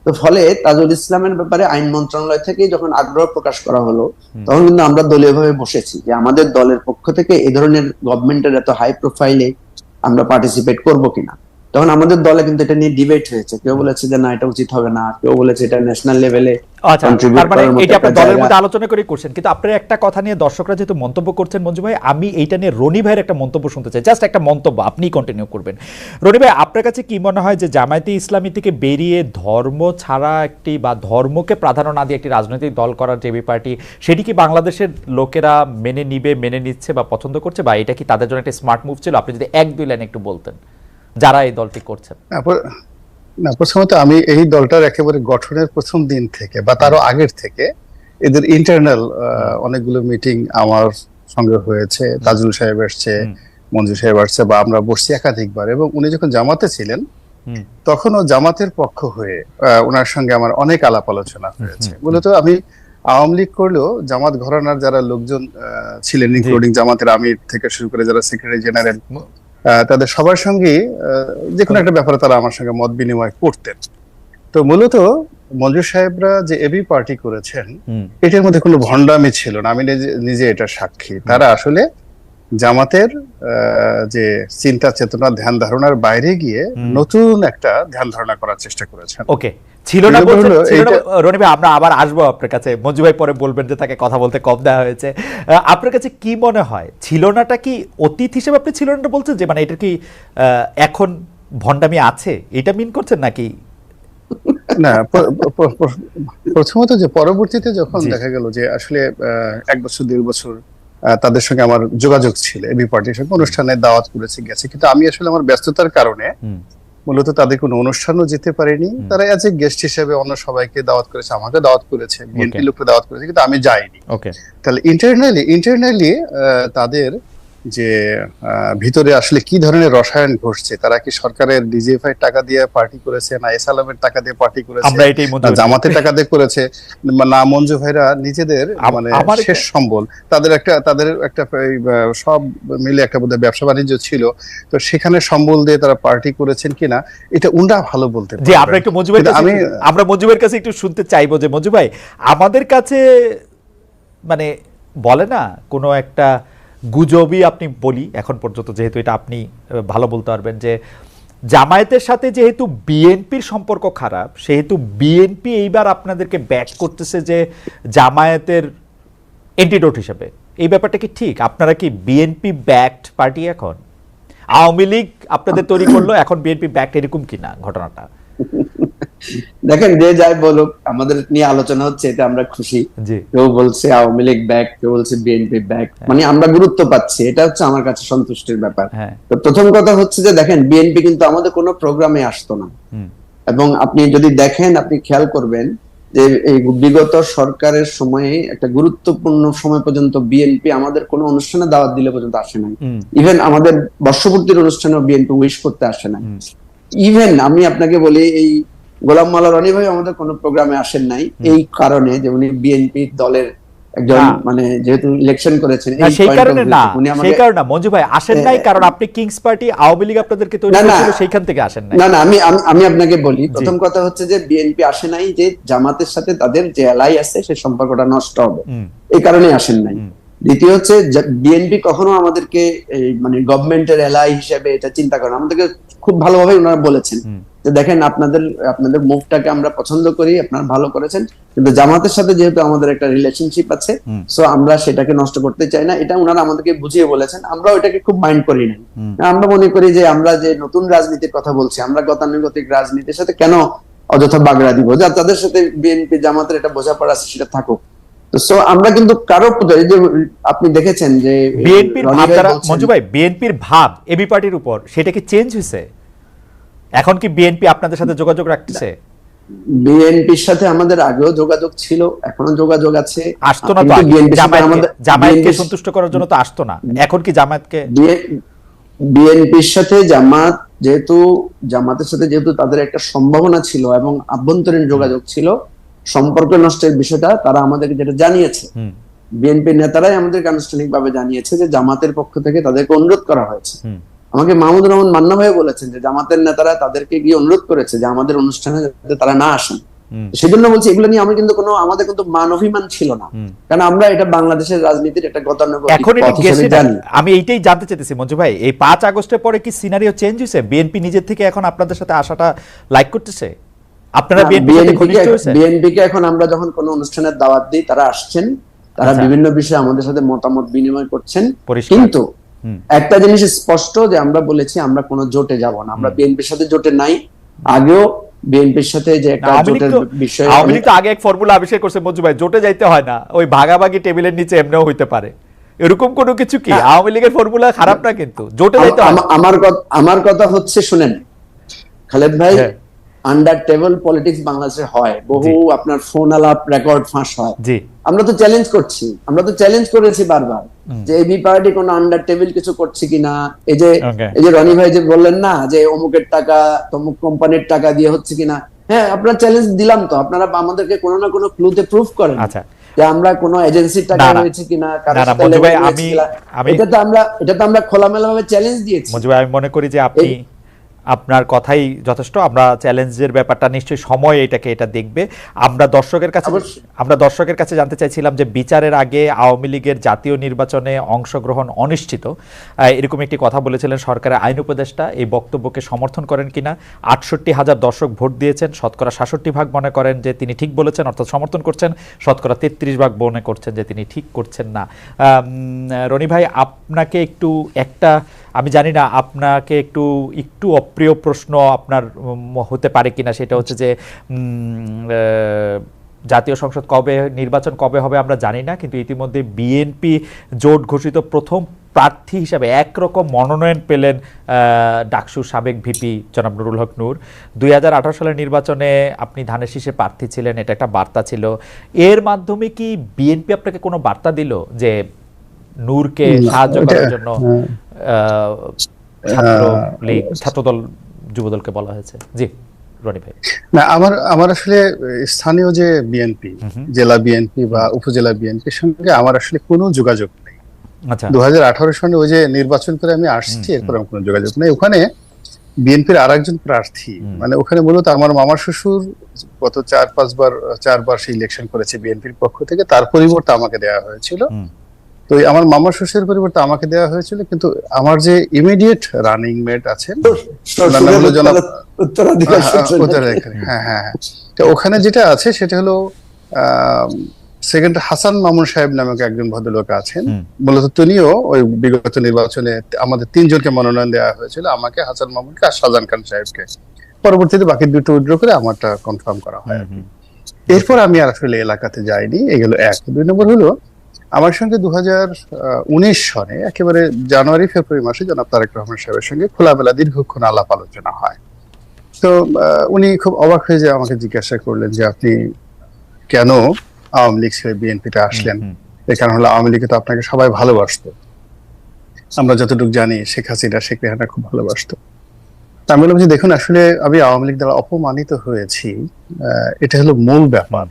তো ফলে তাজুল ইসলামের ব্যাপারে আইন মন্ত্রণালয় থেকে যখন আগ্রহ প্রকাশ করা হলো, তখন কিন্তু আমরা দলীয়ভাবে বসেছি যে আমাদের দলের পক্ষ থেকে এই ধরনের গভর্নমেন্টের এত হাই প্রোফাইলে আমরা পার্টিসিপেট করব কিনা। তখন আমাদের দলে কিন্তু এটা নিয়ে ডিবেট হয়েছে, কেউ বলেছে যে না এটা উচিত হবে না, কেউ বলেছে এটা ন্যাশনাল লেভেলে দলের মধ্যে আলোচনা করে করছেন। কিন্তু আপনার একটা কথা নিয়ে দর্শকরা যেহেতু মন্তব্য করছেন, মঞ্জু ভাই, আমি এইটা নিয়ে রনি ভাইয়ের একটা মন্তব্য শুনতে চাই, জাস্ট একটা মন্তব্য, আপনি কন্টিনিউ করবেন। রনি ভাই, আপনার কাছে কি মনে হয় যে জামায়াতে ইসলামী থেকে বেরিয়ে ধর্ম ছাড়া একটি বা ধর্মকে প্রাধান্য না দিয়ে একটি রাজনৈতিক দল করার যে এবি পার্টি, সেটি কি বাংলাদেশের লোকেরা মেনে নিবে, মেনে নিচ্ছে বা পছন্দ করছে, বা এটা কি তাদের জন্য একটা স্মার্ট মুভ ছিল? আপনি যদি 1-2 লাইন একটু বলতেন যারা এই দলটি করছেন। না, প্রথমত আমি এই দলটার একেবারে গঠনের প্রথম দিন থেকে বা তারও আগের থেকে এদের ইন্টারনাল অনেকগুলো মিটিং আমার সঙ্গে হয়েছে। তাজুল সাহেব আসছে, মঞ্জু সাহেব আসছে, বা আমরা বসছি একাধিকবার। এবং উনি যখন জামাতে ছিলেন তখনও জামাতের পক্ষ হয়ে ওনার সঙ্গে আমার অনেক আলাপ আলোচনা হয়েছে। মূলত আমি আওয়ামী লীগ করলেও জামাত ঘরানার যারা লোকজন ছিলেন, ইনক্লুডিং জামাতের আমির থেকে শুরু করে যারা সেক্রেটারি জেনারেল, তাদের সবার সঙ্গে যে কোনো একটা ব্যাপারে তারা আমার সঙ্গে মত বিনিময় করতেন। তো মূলত মঞ্জুর সাহেবরা যে এবি পার্টি করেছেন এটার মধ্যে কোনো ভণ্ডামি ছিল না, আমি নিজে এটা সাক্ষী। তারা আসলে জামাতের যে চিন্তা চেতনা ধ্যান ধারণার বাইরে গিয়ে নতুন একটা ধ্যান ধারণা করার চেষ্টা করেছেন। ওকে, ছিল না বলছেন, ছিল না রনি ভাই, আমরা আবার আসবো আপনার কাছে। মঞ্জু ভাই পরে বলবেন যে তাকে কথা বলতে কম দেওয়া হয়েছে। আপনার কাছে কি মনে হয়, ছিল নাটা কি অতীত হিসেবে আপনি ছিল না বলছেন, যে মানে এটা কি এখন ভণ্ডামি আছে এটা মিন করছেন নাকি? না, প্রথমত যে পরবর্তীতে যখন দেখা গেল যে আসলে 1 বছর 1.5 বছর তাদের সঙ্গে আমার যোগাযোগ ছিল, এবি পার্টির সঙ্গে অনুষ্ঠানে দাওয়াত করেছে গেছে, কিন্তু আমি আসলে আমার ব্যস্ততার কারণে মূলত তাদের কোনো অনুষ্ঠানও যেতে পারিনি। তারা এজ এ গেস্ট হিসেবে অন্য সবাইকে দাওয়াত করেছে, আমাকে দাওয়াত করেছে, বিএনপি লোককে দাওয়াত করেছে, কিন্তু আমি যাইনি। তাহলে ইন্টারনালি তাদের যে ভিতরে আসলে কি ধরনের রসায়ন ঘটছে, তারা কি সরকারের ডিজিএফআই টাকা দিয়ে পার্টি করেছে, না এসালামের টাকা দিয়ে পার্টি করেছে, না জামাতের টাকা দিয়ে করেছে, না মঞ্জু ভাইরা নিজেদের মানে শেষ সম্বল, তাদের একটা সব মিলে একটা বোধহয় ব্যবসা বাণিজ্য ছিল, তো সেখানে সম্বল দিয়ে তারা পার্টি করেছেন কিনা এটা উনরা ভালো বলতে পারবে। জি, আমরা একটু মঞ্জু ভাই আমরা মঞ্জু ভাইয়ের কাছে একটু শুনতে চাইবো যে মঞ্জু ভাই আমাদের কাছে মানে বলে না কোনো একটা গুজবই আপনি বলি এখন পর্যন্ত, যেহেতু এটা আপনি ভালো বলতে পারবেন, যে জামায়াতের সাথে যেহেতু বিএনপির সম্পর্ক খারাপ, সেহেতু বিএনপি এইবার আপনাদেরকে ব্যাক করতেছে যে জামায়াতের অ্যান্টিডোট হিসেবে। এই ব্যাপারটা কি ঠিক? আপনারা কি বিএনপি ব্যাকড পার্টি এখন? আওয়ামী লীগ আপনাদের তৈরি করলো, এখন বিএনপি ব্যাকড, এরকম কিনা ঘটনাটা? দেখেন, যে যাই বলুক, আমাদের নিয়ে আলোচনা হচ্ছে, এটা আমরা খুশি। কেউ বলছে আওয়ামী লীগ ব্যাক, কেউ বলছে বিএনপি ব্যাক, মানে আমরা গুরুত্ব পাচ্ছি, এটা হচ্ছে আমার কাছে সন্তুষ্টির ব্যাপার। তো প্রথম কথা হচ্ছে যে দেখেন, বিএনপি কিন্তু আমাদের কোনো প্রোগ্রামে আসতো না, এবং আপনি যদি দেখেন, আপনি খেয়াল করবেন যে এই বিগত সরকারের সময়ে একটা গুরুত্বপূর্ণ সময় পর্যন্ত বিএনপি আমাদের কোনো অনুষ্ঠানে দাওয়াত দিলে পর্যন্ত আসে নাই। ইভেন আমাদের বর্ষপূর্তির অনুষ্ঠানেও বিএনপি উইশ করতে আসে নাই। ইভেন আমি আপনাকে বলি, এই গোলাম মাওলা রনি ভাই আমাদের কোনো প্রোগ্রামে আসেন নাই, এই কারণে যে উনি বিএনপি দলের একজন, মানে যেহেতু ইলেকশন করেছেন, সেই কারণে না, সেই কারণে না মঞ্জু ভাই আসেন নাই, কারণ আপনি কিংস পার্টি আওয়ামী লীগ আপনাদেরকে তৈরি করেছিল, সেইখান থেকে আসেন নাই। না না, আমি আপনাকে বলি, প্রথম কথা হচ্ছে যে বিএনপি আসে নাই যে জামাতের সাথে তাদের যে এলাই আছে সেই সম্পর্কটা নষ্ট হবে, এই কারণে আসেন নাই। দ্বিতীয় হচ্ছে বিএনপি কখনো আমাদেরকে মানে গভর্নমেন্টের এলাই হিসেবে এটা চিন্তা করেন, আমাদেরকে খুব ভালোভাবে ওনারা বলেছেন যে দেখেন, আপনাদের মুভটাকে আমরা পছন্দ করি, আপনারা ভালো করেছেন, কিন্তু জামাতের সাথে যেহেতু আমাদের একটা রিলেশনশিপ আছে, সো আমরা সেটাকে নষ্ট করতে চাই না, এটা ওনারা আমাদেরকে বুঝিয়ে বলেছেন। আমরা ওইটাকে খুব মাইন্ড করি না। আমরা মনে করি যে আমরা যে নতুন রাজনীতির কথা বলছি, আমরা গতানুগতিক রাজনীতির সাথে কেন অযথা বাগড়া দিব, যা তাদের সাথে বিএনপি জামাতের একটা বোঝাপড়া আছে সেটা থাকুক। সো আমরা কিন্তু কারো, যে আপনি দেখেছেন যে বিএনপির মঞ্জু ভাই, বিএনপির ভাব এবি পার্টির উপর, সেটা কি চেঞ্জ হয়েছে? এখন কি বিএনপি আপনাদের সাথে যোগাযোগ রাখতেছে? বিএনপির সাথে আমাদের আগেও যোগাযোগ ছিল, এখনো যোগাযোগ আছে। আসতো না তো, জামায়াতকে সন্তুষ্ট করার জন্য তো আসতো না, এখন কি জামায়াতকে, বিএনপির সাথে জামাতের সাথে যেহেতু তাদের একটা সম্ভাবনা ছিল এবং আভ্যন্তরীণ যোগাযোগ ছিল, সম্পর্ক নষ্টের বিষয়টা তারা আমাদেরকে যেটা জানিয়েছে, বিএনপির নেতারাই আমাদেরকে আনুষ্ঠানিকভাবে জানিয়েছে যে জামাতের পক্ষ থেকে তাদেরকে অনুরোধ করা হয়েছে। আমাকে মাহমুদুর রহমান মান্না ভাই বলেছেন যে জামাতের নেতারা তাদেরকে গিয়ে অনুরোধ করেছে যে আমাদের অনুষ্ঠানে যাতে তারা না আসেন। সেজন্য বলছি, এগুলো নিয়ে আমি কিন্তু আমাদের কিন্তু মান অভিমান ছিল না, কারণ আমরা এটা বাংলাদেশের রাজনীতির একটা গতানুগতিক পথ হিসেবে জানি। আমি এইটাই জানতে চাইতেছি মঞ্জু ভাই, এই 5 আগস্টের পরে কি সিনারিও চেঞ্জ হয়েছে? বিএনপি নিজের থেকে এখন আপনাদের সাথে আসাটা লাইক করতেছে? আপনারা বিএনপিকে এখন আমরা যখন কোনো অনুষ্ঠানের দাওয়াত দিই, তারা আসছেন, তারা বিভিন্ন বিষয়ে আমাদের সাথে মতামত বিনিময় করছেন, কিন্তু একটা জিনিস স্পষ্ট যে আমরা বলেছি আমরা কোনো জোটে যাব না, আমরা বিএনপির সাথে জোটে নাই। আগেও বিএনপির সাথে যে একটা জোটের বিষয়, আওয়ামী লীগ তো আগে এক ফর্মুলা আবিষ্কার করছে মঞ্জু ভাই, জোটে যাইতে হয় না, ওই ভাগাভাগি টেবিলের নিচে এমনিও হইতে পারে, এরকম কোনো কিছু কি? আওয়ামী লীগের ফর্মুলা খারাপ না, কিন্তু জোটে যাইতে হয়। আমার কথা হচ্ছে, শুনেন খালেদ ভাই, আন্ডার টেবল পলিটিক্স বাংলাদেশে হয়, বহু আপনার ফোন আলাপ রেকর্ড ফাঁস হয়। আমরা তো চ্যালেঞ্জ করছি, আমরা তো চ্যালেঞ্জ করেছি বারবার যে এবি পার্টি কোন আন্ডার টেবিল কিছু করছে কিনা। এই যে রনি ভাই যে বললেন না যে অমুকের টাকা তমুক কোম্পানির টাকা দিয়ে হচ্ছে কিনা, হ্যাঁ আপনারা চ্যালেঞ্জ দিলাম তো, আপনারা আমাদেরকে কোনো না কোনো ক্লুতে প্রুফ করেন। আচ্ছা, যে আমরা কোনো এজেন্সির টাকা হয়েছে কিনা, কারোর সাথে মঞ্জু ভাই, লেনদেন হয়েছে কিনা, এটা তো আমরা খোলামেলা ভাবে চ্যালেঞ্জ দিয়েছি। মঞ্জু ভাই, আমি মনে করি যে আপনার কথাই যথেষ্ট। আমরা চ্যালেঞ্জের ব্যাপারটা নিশ্চয়ই সময় এটা দেখবে। আমরা দর্শকের কাছে জানতে চাইছিলাম যে বিচারের আগে আওয়ামী লীগের জাতীয় নির্বাচনে অংশগ্রহণ অনিশ্চিত, এরকম একটি কথা বলেছিলেন সরকারের আইন উপদেষ্টা। এই বক্তব্যকে সমর্থন করেন কিনা? 68,000 দর্শক ভোট দিয়েছেন, শতকরা 66% মনে করেন যে তিনি ঠিক বলেছেন, অর্থাৎ সমর্থন করছেন, শতকরা 33% মনে করছেন যে তিনি ঠিক করছেন না। রনি ভাই, আপনাকে একটু আমি জানি না আপনাকে একটু অপ্রিয় প্রশ্ন আপনার হতে পারে কিনা, সেটা হচ্ছে যে জাতীয় সংসদ নির্বাচন কবে হবে আমরা জানি না, কিন্তু ইতিমধ্যে বিএনপি জোট ঘোষিত প্রথম প্রার্থী হিসাবে একরকম মনোনয়ন পেলেন ডাকসুর সাবেক ভিপি জনাব নুরুল হক নূর। 2018 সালের নির্বাচনে আপনি ধানের শীষে প্রার্থী ছিলেন, এটা একটা বার্তা ছিল। এর মাধ্যমে কি বিএনপি আপনাকে কোনো বার্তা দিল যে নূরকে সাহায্য করার জন্য ছাত্রদল যুবদলকে বলা হয়েছে? জি রনি ভাই। না, আমার আসলে স্থানীয় যে বিএনপি, জেলা বিএনপি বা উপজেলা বিএনপির সঙ্গে আমার আসলে কোনো যোগাযোগ নেই। 2018 সালে ওই যে নির্বাচন করে আমি আসছি, এরপর আমার কোনো যোগাযোগ নেই। ওখানে বিএনপির আরেকজন প্রার্থী, মানে ওখানে মূলত আমার মামার শ্বশুর গত 4-5বার সেই ইলেকশন করেছে বিএনপির পক্ষ থেকে, তার পরিবর্তে আমাকে দেওয়া হয়েছিল। তো আমার মামার শ্বশুরের পরিবর্তে আমাকে দেওয়া হয়েছিল, কিন্তু আমার যে ইমিডিয়েট রানিং মেট আছেন তো ওখানে যেটা আছে সেটা হলো সেকেন্ড হাসান মামুন সাহেব নামক একজন ভদ্রলোক আছেন। মূলত তিনিও ওই বিগত নির্বাচনে আমাদের 3 জনকে মনোনয়ন দেওয়া হয়েছিল, আমাকে, হাসান মামুনকে আর শাহজাহান খান সাহেবকে। পরবর্তীতে বাকি 2টো উইথড্র করে আমারটা কনফার্ম করা হয়। এরপর আমি আর আসলে এলাকাতে যাইনি। এগুলো 1। 2 নম্বর হলো আমার সঙ্গে 2019 সনে একেবারে জানুয়ারি ফেব্রুয়ারি মাসে জনাব তারেক রহমান সাহেবের সঙ্গে খোলামেলা দীর্ঘক্ষণ আলাপ আলোচনা হয়। তো উনি খুব অবাক হয়ে যায়, আমাকে জিজ্ঞাসা করলেন যে আপনি কেন আওয়ামী লীগ ছেড়ে বিএনপিতে আসলেন? এর কারণ হলো আওয়ামী লীগে তো আপনাকে সবাই ভালোবাসতো, আমরা যতটুকু জানি শেখ হাসিনা, শেখ রেহানা খুব ভালোবাসতো। আমি বললাম যে দেখুন, আসলে আমি আওয়ামী লীগ দ্বারা অপমানিত হয়েছি, এটা হলো মূল ব্যাপার।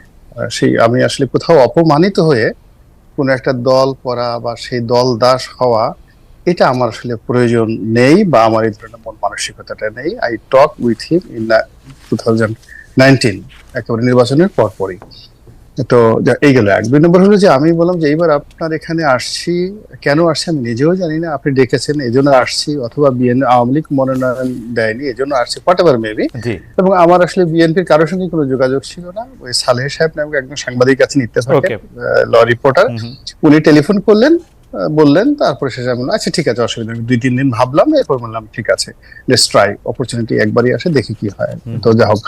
আমি আসলে কোথাও অপমানিত হয়ে কোন একটা দল করা বা সেই দল দাস হওয়া, এটা আমার আসলে প্রয়োজন নেই, বা আমার এই ধরনের মন মানসিকতাটা নেই। I talk with him in 2019 একেবারে নির্বাচনের পরপরই। তো এই গেল 1। 2 নম্বর হলো যে আমি বললাম যে এইবার আপনার এখানে আসছি, কেন আসছি আমি নিজেও জানি না, আপনি ডেকেছেন এজন্য আসছি, অথবা আওয়ামী লীগ মনোনয়ন দেয়নি এজন্য আসছি, হোয়াটএভার মেবি। এবং আমার আসলে বিএনপির কারোর সঙ্গে কোনো যোগাযোগ ছিল না। ওই সালেহ সাহেব নামে একজন সাংবাদিক আছেন ইত্তেফাকের ল রিপোর্টার, উনি টেলিফোন করলেন, বললেন, তারপরে শেষে আমি আচ্ছা ঠিক আছে, অসুবিধা নেই। 2-3 দিন ভাবলাম, এরপর বললাম ঠিক আছে, লেটস ট্রাই, অপরচুনিটি একবারই আসে, দেখি কি হয়। তো যা হোক,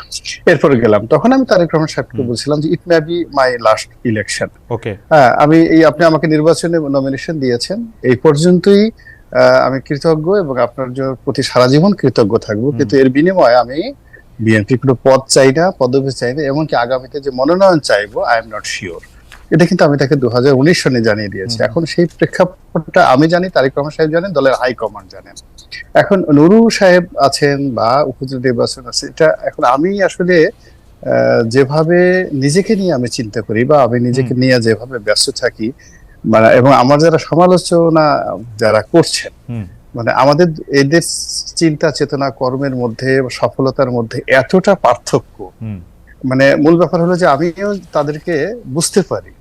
এরপরে গেলাম। তখন আমি তারেক রহমান সাহেবকে বলছিলাম যে it may be my last election. আমি আপনি আমাকে নির্বাচনে নমিনেশন দিয়েছেন, এই পর্যন্তই আমি কৃতজ্ঞ এবং আপনার প্রতি সারা জীবন কৃতজ্ঞ থাকবো, কিন্তু এর বিনিময়ে আমি বিএনপির কোনো পদ চাই না, পদবি চাই না, এমনকি আগামীতে যে মনোনয়ন চাইবো আই এম নট শিওর। এটা কিন্তু আমি তাকে 2019 সনে জানিয়ে দিয়েছি। এখন সেই প্রেক্ষাপটটা আমি জানি, তারেক রহমান সাহেব জানেন, দলের হাইকমান্ড জানেন। এখন নুরুল সাহেব আছেন বা উপজেলা নির্বাচন আছে, এটা এখন আমি আসলে যেভাবে নিজেকে নিয়ে আমি চিন্তা করি বা আমি নিজেকে নিয়ে যেভাবে ব্যস্ত থাকি, মানে এবং আমার যারা সমালোচনা যারা করছেন, মানে আমাদের এদের চিন্তা চেতনা কর্মের মধ্যে, সফলতার মধ্যে এতটা পার্থক্য, মানে মূল ব্যাপার হলো যে আমিও তাদেরকে বুঝতে পারি,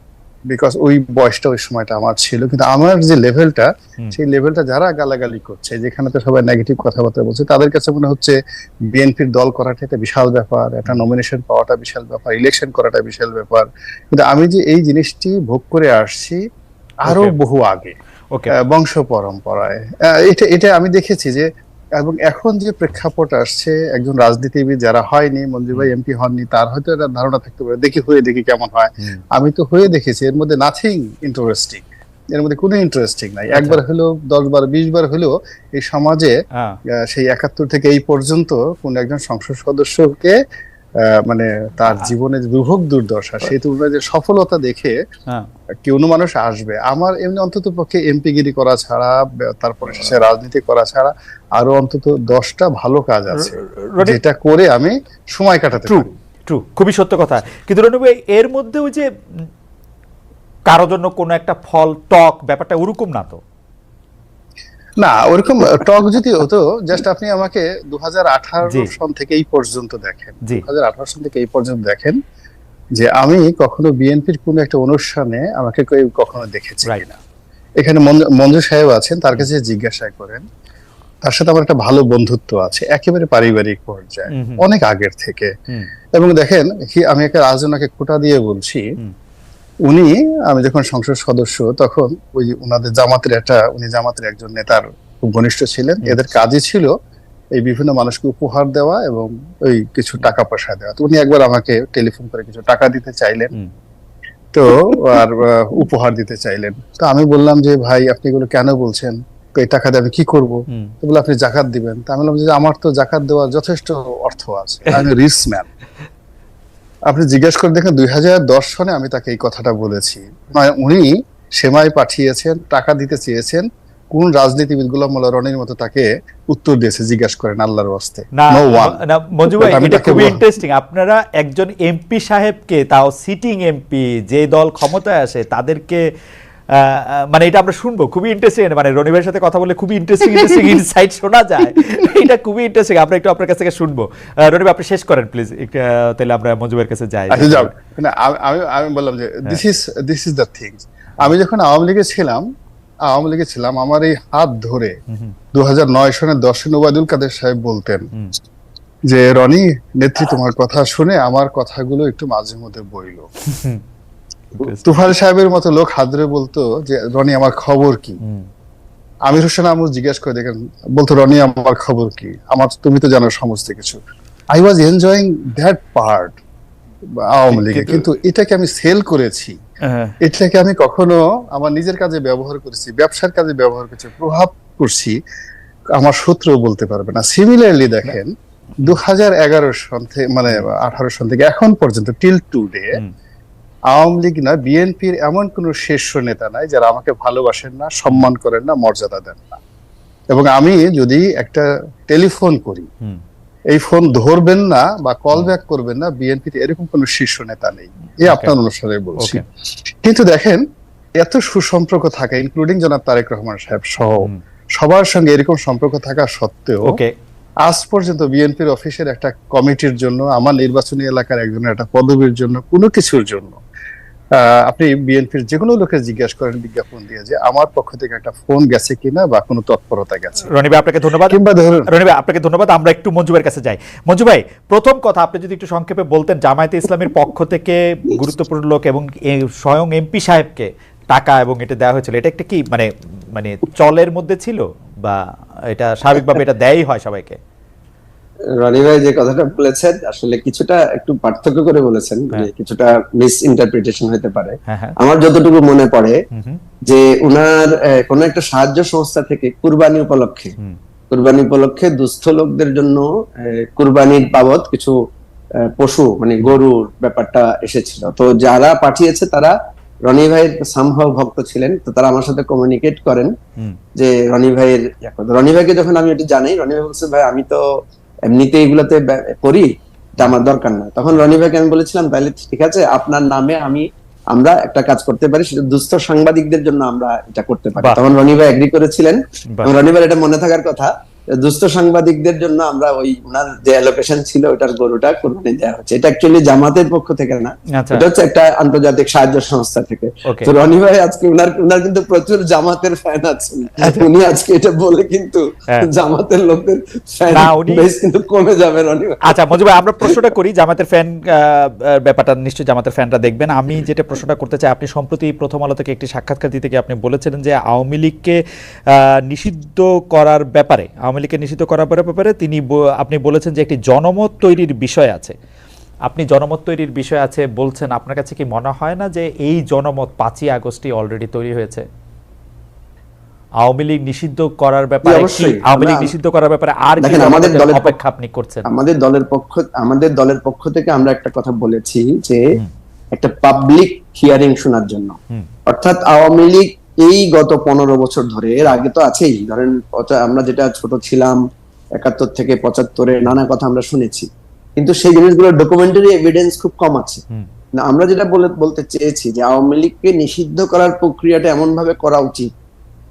বিকজ ওই বয়সটা ওই সময়টা আমার ছিল। কিন্তু আমার যে লেভেলটা, সেই লেভেলটা যারা গালাগালি করছে, যেখানে তো সবাই নেগেটিভ কথাবার্তা বলছে, তাদের কাছে মনে হচ্ছে বিএনপির দল করাটা একটা বিশাল ব্যাপার, একটা নমিনেশন পাওয়াটা বিশাল ব্যাপার, ইলেকশন করাটা বিশাল ব্যাপার। কিন্তু আমি যে এই জিনিসটি ভোগ করে আসছি আরো বহু আগে, বংশ পরম্পরায়, এটা আমি দেখেছি যে, এবং এখন যে প্রেক্ষাপট আসছে, একজন রাজনীতিবিদ যারা হয়নি, মঞ্জু ভাই এমপি হননি, তার হয়তো একটা ধারণা থাকতে পারে দেখি কেমন হয়। আমি তো হয়ে দেখেছি, এর মধ্যে নাথিং ইন্টারেস্টিং, এর মধ্যে কোনো ইন্টারেস্টিং নাই। একবার হলেও 10 বার 20 বার হলেও এই সমাজে সেই 71 থেকে এই পর্যন্ত কোন একজন সংসদ সদস্যকে মানে তার জীবনে দুর্ভোগ দুর্দশা, সেই তুলনায় যে সফলতা দেখে কোনো মানুষ আসবে। আমার এমনি অন্তত পক্ষে এমপিগিরি করা ছাড়া, তারপরে সে রাজনীতি করা ছাড়া আরো অন্তত 10টা ভালো কাজ আছে যেটা করে আমি সময় কাটাতে পারি। ট্রু, খুবই সত্য কথা। কিন্তু রনি ভাই, এর মধ্যে ওই যে কারোর জন্য কোনো একটা ফল টক, ব্যাপারটা ওরকম না তো? না, ওরকম টক যদি হতো, জাস্ট আপনি আমাকে 2018 জি। সন থেকে এই পর্যন্ত দেখেন, জি। 2018 সন থেকে এই পর্যন্ত দেখেন যে আমি কখনো বিএনপির কোন একটা অনুষ্ঠানে আমাকে কেউ কখনো দেখেছি Right. কিনা। এখানে মঞ্জু সাহেব আছেন, তার কাছে জিজ্ঞাসা করেন। তার সাথে আমার একটা ভালো বন্ধুত্ব আছে, একেবারে পারিবারিক পর্যায়ে, হুম। অনেক আগের থেকে। হুম। এবং দেখেন, আমি একটা আজ ওনাকে খোঁটা দিয়ে বলছি, হুম। উনি, আমি যখন সংসদ সদস্য তখন ওই উনাদের উনি জামাতের একজন নেতার খুব ঘনিষ্ঠ ছিলেন। এদের কাজই ছিল এই বিভিন্ন মানুষকে উপহার দেওয়া এবং ওই কিছু টাকা পয়সা দেওয়া। তো উনি একবার আমাকে টেলিফোন করে কিছু টাকা দিতে চাইলেন, হুম। তো আর উপহার দিতে চাইলেন। তো আমি বললাম যে ভাই, আপনি এগুলো কেন বলছেন? তো এই টাকা দিয়ে আমি কি করবো? হুম। তো বলে আপনি জাকাত দিবেন। তা আমি বললাম যে আমার তো জাকাত দেওয়ার যথেষ্ট অর্থ আছে, আমি রিচ ম্যান। আপনি জিজ্ঞেস করে দেখেন 2010 সনে আমি তাকে এই কথাটা বলেছি। মানে উনি সেমাই পাঠিয়েছেন, টাকা দিতে চেয়েছেন, কোন রাজনীতিবিদ গোলাম মোল্লা রনির মতো তাকে উত্তর দিয়েছে? জিজ্ঞাসা করেন আল্লাহর ওয়াস্তে। না নো ওয়ান। না, মঞ্জু ভাই, আমি এটা তাকে খুবই বল- ইন্টারেস্টিং। আপনারা একজন এমপি সাহেবকে, তাও সিটিং এমপি, যে দল ক্ষমতায় আসে তাদেরকে মানে এটা আমরা শুনবো, খুবই ইন্টারেস্টিং। মানে রনি ভাইয়ের সাথে কথা বলে খুবই ইন্টারেস্টিং ইনসাইট শোনা যায়, এটা খুবই ইন্টারেস্টিং। আমরা একটু আপনার কাছ থেকে শুনবো। রনি ভাই, আপনি শেষ করেন প্লিজ, তাহলে আমরা মঞ্জু ভাইয়ের কাছে যাই। আচ্ছা, যাও। না, আমি বললাম যে দিস ইজ দ্য থিংস। আমি যখন আওয়ামী লীগে ছিলাম, আমার এই হাত ধরে 2009 সনের 10 ওবায়দুল কাদের সাহেব বলতেন যে রনি নেত্রী, তোমার কথা শুনে আমার কথাগুলো একটু মাঝে মধ্যে বইলো। তুফাইল সাহেবের মতো লোক হাত ধরে বলতো যে রনি, আমার খবর কি? আমির হোসেন আমু জিজ্ঞেস করে দেখেন, বলতো রনি, আমার খবর কি? তুমি তো জানো সমস্ত কিছু। I was enjoying that part Awami লীগে, কিন্তু এটাকে আমি সেল করেছি, এটাকে আমি কখনো আমার নিজের কাজে ব্যবহার করেছি, ব্যবসার কাজে ব্যবহার করছি, প্রভাব করছি, আমার শত্রু বলতে পারবে না। সিমিলারলি দেখেন 2011 সন থেকে, মানে 18 সন থেকে এখন পর্যন্ত টিল টুডে, আওয়ামী লীগ না, বিএনপির এমন কোন শীর্ষ নেতা নাই যারা আমাকে ভালোবাসেন না, সম্মান করেন না, মর্যাদা দেন না। এবং আমি যদি একটা টেলিফোন করি, এই ফোন ধরবেন না বা কল ব্যাক করবেন না, বিএনপিতে এরকম কোন শীর্ষ নেতা নেই। এই আপনার অনুসারে বলছি। কিন্তু দেখেন, এত সুসম্পর্ক থাকা, ইনক্লুডিং জনাব তারেক রহমান সাহেব সহ সবার সঙ্গে এরকম সম্পর্ক থাকা সত্ত্বেও আজ পর্যন্ত বিএনপির অফিসের একটা কমিটির জন্য, আমার নির্বাচনী এলাকার একজনের একটা পদবীর জন্য, কোনো কিছুর জন্য, আপনি বিএনপির যে কোনো লোকে জিজ্ঞাসা করেন বিজ্ঞাপন দিয়ে যে আমার পক্ষ থেকে একটা ফোন গেছে কিনা বা কোনো তৎপরতা গেছে। রনি ভাই, আপনাকে ধন্যবাদ। কিংবা ধরুন, রনি ভাই, আপনাকে ধন্যবাদ। আমরা একটু মঞ্জু ভাইয়ের কাছে যাই। মঞ্জু ভাই, প্রথম কথা, আপনি যদি একটু সংক্ষেপে বলতেন, জামায়াতে ইসলামের পক্ষ থেকে গুরুত্বপূর্ণ লোক এবং স্বয়ং এমপি সাহেবকে টাকা এবং এটা দেওয়া হয়েছিল, এটা একটা কি মানে মানে চলের মধ্যে ছিল, বা এটা স্বাভাবিকভাবে এটা দেয়ই হয় সবাইকে? রনি ভাই যে কথাটা বলেছেন, আসলে কিছুটা একটু পার্থক্য করে বলেছেন, কিছুটা মিস ইন্টারপ্রিটেশন হতে পারে। আমার যতটুকু মনে পড়ে যে উনার কোন একটা সাহায্য সংস্থা থেকে কুরবানি উপলক্ষে দুস্থ লোকদের জন্য কুরবানির বাবদ কিছু পশু, মানে গরুর ব্যাপারটা এসেছিল। তো যারা পাঠিয়েছে তারা রনি ভাইয়ের সামহাও ভক্ত ছিলেন। তো তারা আমার সাথে কমিউনিকেট করেন যে রনি ভাইকে যখন আমি এটা জানাই, রনি ভাই বলছে, ভাই আমি তো এমনিতে এগুলাতে করি, এটা আমার দরকার না। তখন রনি ভাইকে আমি বলেছিলাম, তাহলে ঠিক আছে, আপনার নামে আমরা একটা কাজ করতে পারি, সেটা দুস্থ সাংবাদিকদের জন্য আমরা এটা করতে পারি। তখন রনি ভাই এগ্রি করেছিলেন। রনি ভাই এটা মনে থাকার কথা, দুস্থ সাংবাদিকদের জন্য আমরা ওই ওনার যে অ্যালোকেশন ছিল ওটার গরুটা কোরবানি দেওয়া হচ্ছে। এটা অ্যাকচুয়ালি জামাতের পক্ষ থেকে না, এটা হচ্ছে একটা আন্তর্জাতিক সাহায্য সংস্থা থেকে। তো রনি ভাই আজকে উনার কিন্তু প্রচুর জামাতের ফ্যান আছেন, উনি আজকে এটা বলে কিন্তু জামাতের লোকদের ফ্যান বেস কিন্তু কমে যাবে রনি ভাই। আচ্ছা মঞ্জু ভাই, আমরা প্রশ্নটা করি, জামাতের ফ্যান ব্যাপারটা নিশ্চয়ই জামাতের ফ্যানরা দেখবেন। আমি যেটা প্রশ্নটা করতে চাই, আপনি সম্প্রতি প্রথম আলো থেকে একটি সাক্ষাৎকার দিতে গিয়ে আপনি বলেছিলেন যে আওয়ামী লীগকে নিষিদ্ধ করার ব্যাপারে, আপনি বলেছেন যে একটি জনমত তৈরির বিষয় আছে। আপনি জনমত তৈরির বিষয় আছে বলছেন, আপনার কাছে কি মনে হয় না যে এই জনমত 5ই আগস্টই অলরেডি তৈরি হয়েছে? আওয়ামী লীগ নিষিদ্ধ করার ব্যাপারে আর কি অপেক্ষা আপনি করছেন? আমাদের দলের পক্ষ থেকে আমরা একটা কথা বলেছি যে একটা পাবলিক হিয়ারিং শোনার জন্য, অর্থাৎ আওয়ামী লীগ এই গত 15 বছর ধরে, এর আগে তো আছেই, ধরেন আমরা যেটা ছোট ছিলাম 71 থেকে 75-এ নানা কথা আমরা শুনেছি, কিন্তু সেই জিনিসগুলোর ডকুমেন্টারি এভিডেন্স খুব কম আছে। না, আমরা যেটা বলতে চেয়েছি যে আওয়ামী লীগকে নিষিদ্ধ করার প্রক্রিয়াটা এমন ভাবে করা উচিত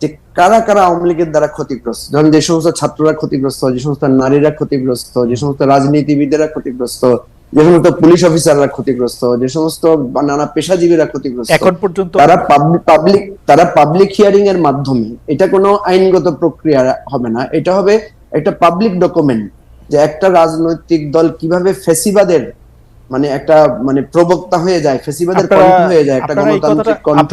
যে কারা কারা আওয়ামী লীগের দ্বারা ক্ষতিগ্রস্ত, ধরেন যে সমস্ত ছাত্ররা ক্ষতিগ্রস্ত, যে সমস্ত নারীরা ক্ষতিগ্রস্ত, যে সমস্ত রাজনীতিবিদেরা ক্ষতিগ্রস্ত, যে সমস্ত পুলিশ অফিসাররা ক্ষতিগ্রস্ত, যে সমস্ত নানা পেশাজীবীরা ক্ষতিগ্রস্ত, এখন পর্যন্ত তারা পাবলিক হিয়ারিং এর মাধ্যমে, এটা কোনো আইনগত প্রক্রিয়া হবে না, এটা হবে একটা পাবলিক ডকুমেন্ট যে একটা রাজনৈতিক দল কিভাবে ফ্যাসিবাদের মানে একটা মানে প্রবক্তা হয়ে যায়, ফ্যাসিবাদের কণ্ঠ হয়ে যায়, একটা গণতান্ত্রিক কণ্ঠ,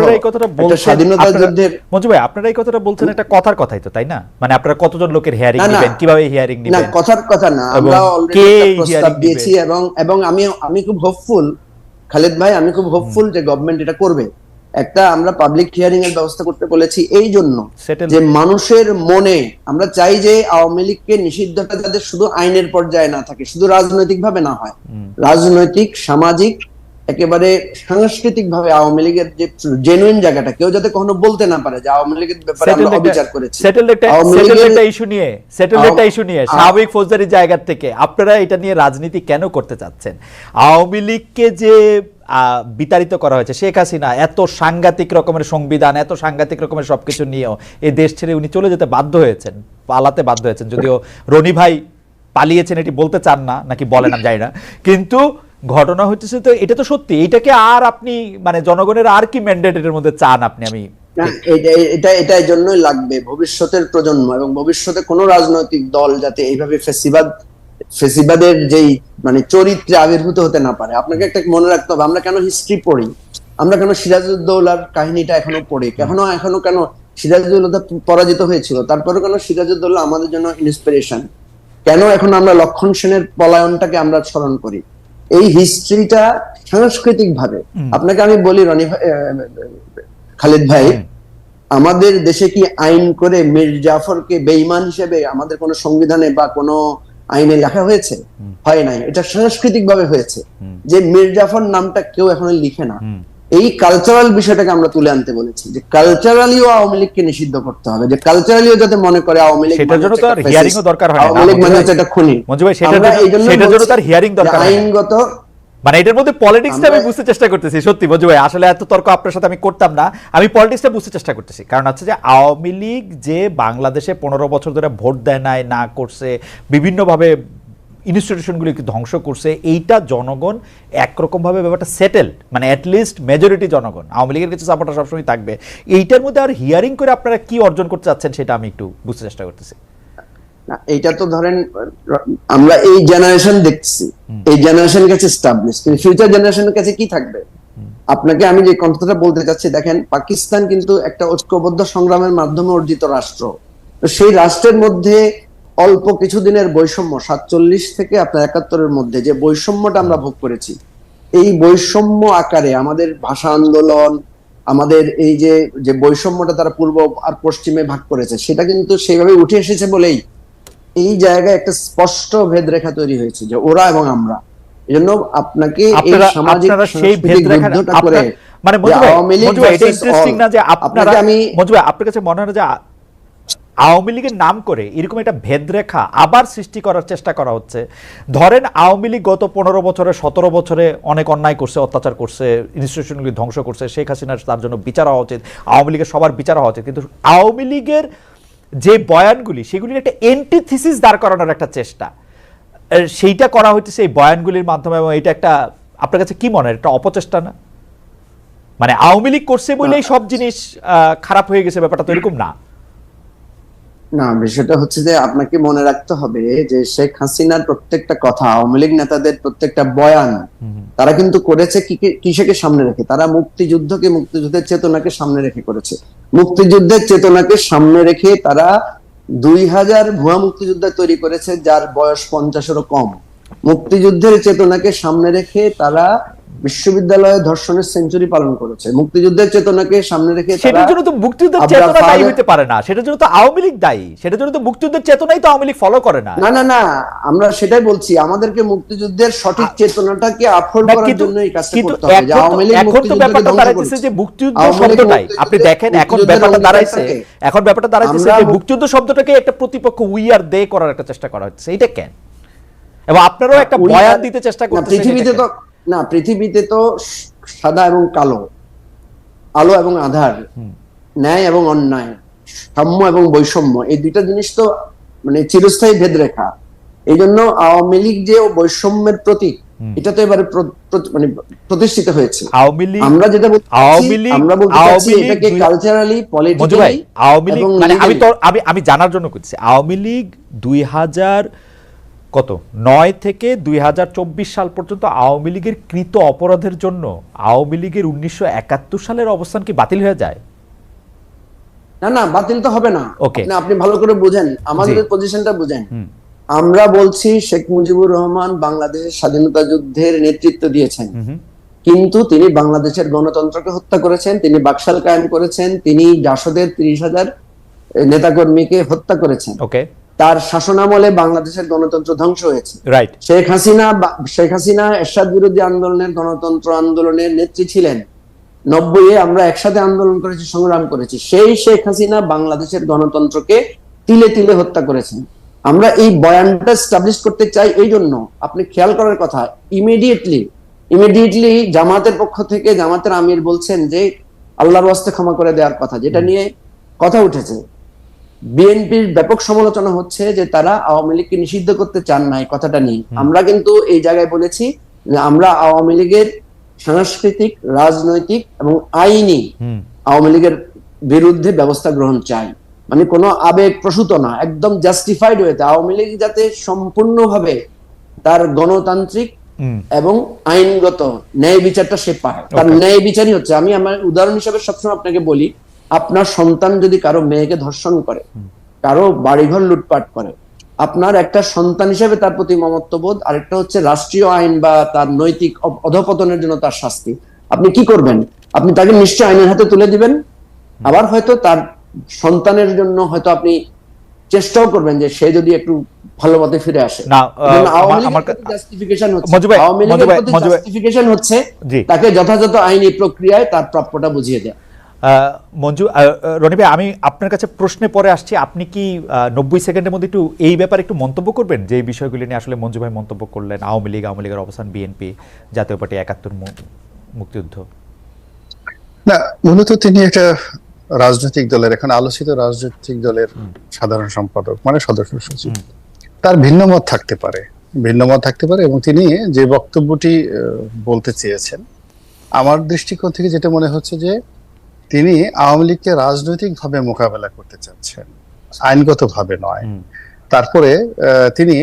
একটা স্বাধীনতা যুদ্ধের। মঞ্জু ভাই, আপনারা এই কথাটা বলছেন একটা কথার কথাই তো, তাই না? মানে আপনারা কতজন লোকের হিয়ারিং নেবেন, কিভাবে হিয়ারিং নেবেন? না, কথার কথা না, আমরা অলরেডি একটা প্রস্তাব দিয়েছি এবং আমি খুব হোপফুল, খালেদ ভাই, আমি খুব হোপফুল যে গভর্নমেন্ট এটা করবে। একটা আমরা পাবলিক হিয়ারিং এর ব্যবস্থা করতে বলেছি এই জন্য যে মানুষের মনে, আমরা চাই যে আওয়ামী লীগকে নিষিদ্ধটা যাতে শুধু আইনের পর্যায়ে না থাকে, শুধু রাজনৈতিক ভাবে না হয়, রাজনৈতিক, সামাজিক, একেবারে সাংস্কৃতিক ভাবে আওয়ামী লীগের যে জেনুইন জায়গাটা কেউ যাতে কখনো বলতে না পারে যে আওয়ামী লীগের ব্যাপারে আমরা অবিচার করেছি। সেটেলড একটা ইস্যু নিয়ে স্বাভাবিক ফৌজদারি জায়গা থেকে আপনারা এটা নিয়ে রাজনীতি কেন করতে চাচ্ছেন? আওয়ামী লীগকে যে বিতাড়িত করা হয়েছে, শেখ হাসিনা এত সাংঘাতিক রকমের সংবিধান, এত সাংঘাতিক রকমের সবকিছু নিয়েও এই দেশ ছেড়ে উনি চলে যেতে বাধ্য হয়েছেন, পালাতে বাধ্য হয়েছেন। যদিও রনি ভাই পালিয়েছেন এটি বলতে চান না, নাকি বলেন আমি জানি না, কিন্তু ঘটনা হচ্ছে তো এটা তো সত্যি। এটাকে আর আপনি মানে জনগণের আর কি ম্যান্ডেট এর মধ্যে চান আপনি? আমি এটা জন্যই লাগবে ভবিষ্যতের প্রজন্ম এবং ভবিষ্যতে কোন রাজনৈতিক দল যাতে এইভাবে ফেসিবাদের যেই মানে চরিত্রে আবির্ভূত হতে না পারে। আপনাকে একটা মনে রাখতে হবে, আমরা কেন হিস্ট্রি পড়ি, আমরা কেন সিরাজউদ্দৌলার কাহিনীটা এখনো পড়ি, এখনো কেন সিরাজউদ্দৌলা পরাজিত হয়েছিল, তারপরে কেন সিরাজউদ্দৌলা আমাদের জন্য ইন্সপিরেশন, কেন এখন আমরা লক্ষণ সেনের পলায়নটাকে আমরা স্মরণ করি। এই হিস্ট্রিটা সাংস্কৃতিক ভাবে, আপনাকে আমি বলি খালেদ ভাই, আমাদের দেশে কি আইন করে মীর জাফরকে বেঈমান হিসেবে আমাদের কোন সংবিধানে বা কোন আইনে লেখা হয়েছে? হয় নাই। এটা সাংস্কৃতিক ভাবে হয়েছে যে মীর জাফর নামটা কেউ এখনো লিখে না। এই কালচারাল বিষয়টাকে আমরা তুলে আনতে বলেছি যে কালচারালিও আওয়ামী লীগকে নিষিদ্ধ করতে হবে, যে কালচারালিও যাতে মনে করে আওয়ামী লীগ সেটার জন্য তো আর হিয়ারিং ও দরকার হয় না, আওয়ামী লীগ মানে হচ্ছে একটা খুনি। মঞ্জু ভাই, সেটার জন্য তার হিয়ারিং দরকার হয় আইনগত, মানে এটার মধ্যে পলিটিক্সটা আমি বুঝতে চেষ্টা করতেছি। সত্যি মঞ্জু ভাই, আসলে এত তর্ক আপনার সাথে আমি করতাম না, আমি পলিটিক্সটা বুঝতে চেষ্টা করতেছি। কারণ হচ্ছে যে আওয়ামী লীগ যে বাংলাদেশে 15 বছর ধরে ভোট দেয় নাই, না করছে, বিভিন্নভাবে ইনস্টিটিউশনগুলিকে ধ্বংস করছে, এইটা জনগণ একরকম ভাবে ব্যাপারটা সেটেল, মানে অ্যাটলিস্ট মেজরিটি জনগণ আওয়ামী লীগের কিছু সাপোর্টার সবসময় থাকবে। এইটার মধ্যে আর হিয়ারিং করে আপনারা কি অর্জন করতে চাচ্ছেন সেটা আমি একটু বুঝতে চেষ্টা করতেছি। এইটা তো ধরেন আমরা এই জেনারেশন দেখছি, এই জেনারেশন কাছে এস্টাবলিশ, কিন্তু ফিউচার জেনারেশনের কাছে কি থাকবে? আপনাকে আমি যে কথাটা বলতে চাচ্ছি, দেখেন পাকিস্তান কিন্তু একটা ঐক্যবদ্ধ সংগ্রামের মাধ্যমে অর্জিত রাষ্ট্র। সেই রাষ্ট্রের মধ্যে অল্প কিছুদিনের বৈষম্য, 47 থেকে আপনার 71-এর মধ্যে যে বৈষম্যটা আমরা ভোগ করেছি, এই বৈষম্য আকারে আমাদের ভাষা আন্দোলন, আমাদের এই যে বৈষম্যটা তারা পূর্ব আর পশ্চিমে ভাগ করেছে, সেটা কিন্তু সেইভাবে উঠে এসেছে বলেই এই জায়গায় একটা স্পষ্ট ভেদরেখা তৈরি হয়েছে যে ওরা এবং আমরা। এজন্য আপনাকে এই সামাজিক সেই ভেদরেখাটা করে মানে মঞ্জু ভাই, এটা ইন্টারেস্টিং না যে আপনারা, মঞ্জু ভাই আপনার কাছে মনে হয় যে আওয়ামী লীগের নাম করে এরকম একটা ভেদরেখা আবার সৃষ্টি করার চেষ্টা করা হচ্ছে? ধরেন আওয়ামী লীগ গত 15 বছরে 17 বছরে অনেক অন্যায় করছে, অত্যাচার করছে, ইনস্টিটিউশনগুলি ধ্বংস করছে, শেখ হাসিনার তার জন্য বিচার হওয়া উচিত, আওয়ামী লীগের সবার বিচার হওয়া উচিত, কিন্তু আওয়ামী লীগের যে বয়ানগুলি সেগুলির একটা এন্টিথিসিস দাঁড় করানোর একটা চেষ্টা সেইটা করা হচ্ছে এই বয়ানগুলির মাধ্যমে, এবং এটা একটা আপনার কাছে কি মনে হয় একটা অপচেষ্টা না? মানে আওয়ামী লীগ করছে বলেই সব জিনিস খারাপ হয়ে গেছে, ব্যাপারটা তো এরকম না। না, বিষয়টা হচ্ছে যে আপনাকে মনে রাখতে হবে যে শেখ হাসিনার প্রত্যেকটা কথা, আওয়ামী লীগ নেতাদের প্রত্যেকটা বয়ান তারা কিন্তু করেছে কিসেকে সামনে রেখে? তারা মুক্তিযুদ্ধকে, মুক্তিযুদ্ধের চেতনাকে সামনে রেখে করেছে। মুক্তিযুদ্ধের চেতনাকে সামনে রেখে তারা 2000 ভুয়া মুক্তিযোদ্ধা তৈরি করেছে যার বয়স 50-এরও কম। মুক্তিযুদ্ধের চেতনাকে সামনে রেখে তারা বিশ্ববিদ্যালয়ে ধর্ষণের সেঞ্চুরি পালন করেছে। মুক্তিযুদ্ধের চেতনাকে সামনে রেখে সেটার জন্য তো মুক্তিযুদ্ধের চেতনা দায়ী হতে পারে না, সেটার জন্য তো আওয়ামী লীগ দায়ী, সেটার জন্য তো মুক্তিযুদ্ধের চেতনাই তো আওয়ামী লীগ ফলো করে না। না না না, আমরা সেটাই বলছি, আমাদেরকে মুক্তিযুদ্ধের সঠিক চেতনাটাকে আফোর্ড করার জন্য এই কাজটা করতে হবে। যে আওয়ামী লীগ এখন তো ব্যাপারটা দাঁড়াইছে যে মুক্তিযুদ্ধ শব্দটাই, আপনি দেখেন এখন ব্যাপারটা দাঁড়াইছে যে মুক্তিযুদ্ধ শব্দটাকে একটা প্রতিপক্ষ উই আর দে করার একটা চেষ্টা করা হচ্ছে। এটা কেন? এবং আপনারাও একটা বয়ান দিতে চেষ্টা করতেছেন। না, পৃথিবীতে তো সাদা এবং কালো, আলো এবং আঁধার, ন্যায় এবং অন্যায়, সাম্য এবং বৈষম্য, এই দুইটা জিনিস তো মানে চিরস্থায়ী ভেদরেখা। এই জন্য আওয়ামী লীগ যে বৈষম্যের প্রতীক, এটা তো এবারে মানে প্রতিষ্ঠিত হয়েছে। আওয়ামী লীগ, আমরা যেটা আমরা বলতে চাচ্ছি এটাকে কালচারালি, পলিটিক্যালি আওয়ামী লীগ মানে আমি জানার জন্য করছি, আওয়ামী লীগ 2009 থেকে 2024 সাল পর্যন্ত আওয়ামী লীগের কৃত অপরাধের জন্য আওয়ামী লীগের 1971 সালের অবস্থান কি বাতিল হয়ে যায়? না না, বাতিল তো হবে না। ওকে, আপনি ভালো করে বুঝেন, আমাদের পজিশনটা বুঝেন। আমরা বলছি শেখ মুজিবুর রহমান বাংলাদেশের স্বাধীনতা যুদ্ধের নেতৃত্ব দিয়েছেন, কিন্তু তিনি বাংলাদেশের গণতন্ত্রকে হত্যা করেছেন, তিনি বাকশাল কায়েম করেছেন, তিনি জাসদের 30,000 নেতাকর্মীকে হত্যা করেছেন। ওকে, তার শাসনামলে বাংলাদেশের গণতন্ত্র ধ্বংস হয়েছে। রাইট। শেখ হাসিনা এরশাদ বিরোধী আন্দোলনের, গণতন্ত্র আন্দোলনের নেত্রী ছিলেন। 90-এ আমরা একসাথে আন্দোলন করেছি, সংগ্রাম করেছি। সেই শেখ হাসিনা বাংলাদেশের গণতন্ত্রকে তিলে তিলে হত্যা করেছেন। আমরা এই বয়ানটা এস্টাবলিশ করতে চাই। এই জন্য আপনি খেয়াল করার কথা, ইমিডিয়েটলি জামাতের পক্ষ থেকে জামাতের আমির বলছেন যে আল্লাহর ওয়াস্তে ক্ষমা করে দেওয়ার কথা, যেটা নিয়ে কথা উঠেছে। বিএনপির ব্যাপক সমালোচনা হচ্ছে যে তারা আওয়ামী লীগকে নিষিদ্ধ করতে চান না, এই কথাটা নিয়ে। আমরা কিন্তু এই জায়গায় বলেছি যে আমরা আওয়ামী লীগের সাংস্কৃতিক, রাজনৈতিক এবং আইনি আওয়ামী লীগের বিরুদ্ধে ব্যবস্থা গ্রহণ চাই। মানে কোনো আবেগ প্রসূত না, একদম জাস্টিফাইড হয়েছে। আওয়ামী লীগ যাতে সম্পূর্ণভাবে তার গণতান্ত্রিক এবং আইনগত ন্যায় বিচারটা সে পায়। তার ন্যায় বিচারই হচ্ছে, আমি আমার উদাহরণ হিসেবে সবসময় আপনাকে বলি, আপনার সন্তান যদি কারো মেয়েকে ধর্ষণ করে, কারো বাড়িঘর লুটপাট করে, আপনার একটা সন্তান হিসেবে তার প্রতি মমত্ববোধ, আরেকটা হচ্ছে রাষ্ট্রীয় আইন বা তার নৈতিক অধঃপতনের জন্য তার শাস্তি। আপনি কি করবেন? আপনি তাকে নিশ্চয় আইনের হাতে তুলে দিবেন। আবার হয়তো তার সন্তানের জন্য হয়তো আপনি চেষ্টাও করবেন যে সে যদি একটু ভালো পথে ফিরে আসে। জাস্টিফিকেশন হচ্ছে তাকে যথাযথ আইনি প্রক্রিয়ায় তার প্রাপ্যটা বুঝিয়ে দেয়। মঞ্জু, রনি ভাই, আমি আপনার কাছে প্রশ্নে পরে আসছি। আপনি কি 90 সেকেন্ডের মধ্যে একটু এই ব্যাপারে একটু মন্তব্য করবেন, যে এই বিষয়গুলি নিয়ে আসলে মঞ্জু ভাই মন্তব্য করলেন, আওয়ামী লীগের অবস্থান, বিএনপি, জাতীয় পার্টি, 71 মুক্তিযুদ্ধ? না, মূলত তিনি একটা রাজনৈতিক দলের, এখন আলোচিত রাজনৈতিক দলের সাধারণ সম্পাদক, মানে সদস্য সচিব। তার ভিন্ন মত থাকতে পারে এবং তিনি যে বক্তব্যটি বলতে চেয়েছেন, আমার দৃষ্টিকোণ থেকে যেটা মনে হচ্ছে যে তিনি আওয়ামী লীগকে রাজনৈতিক ভাবে মোকাবেলা করতে চাচ্ছেন, আইনগত ভাবে নয়। তারপরে তিনি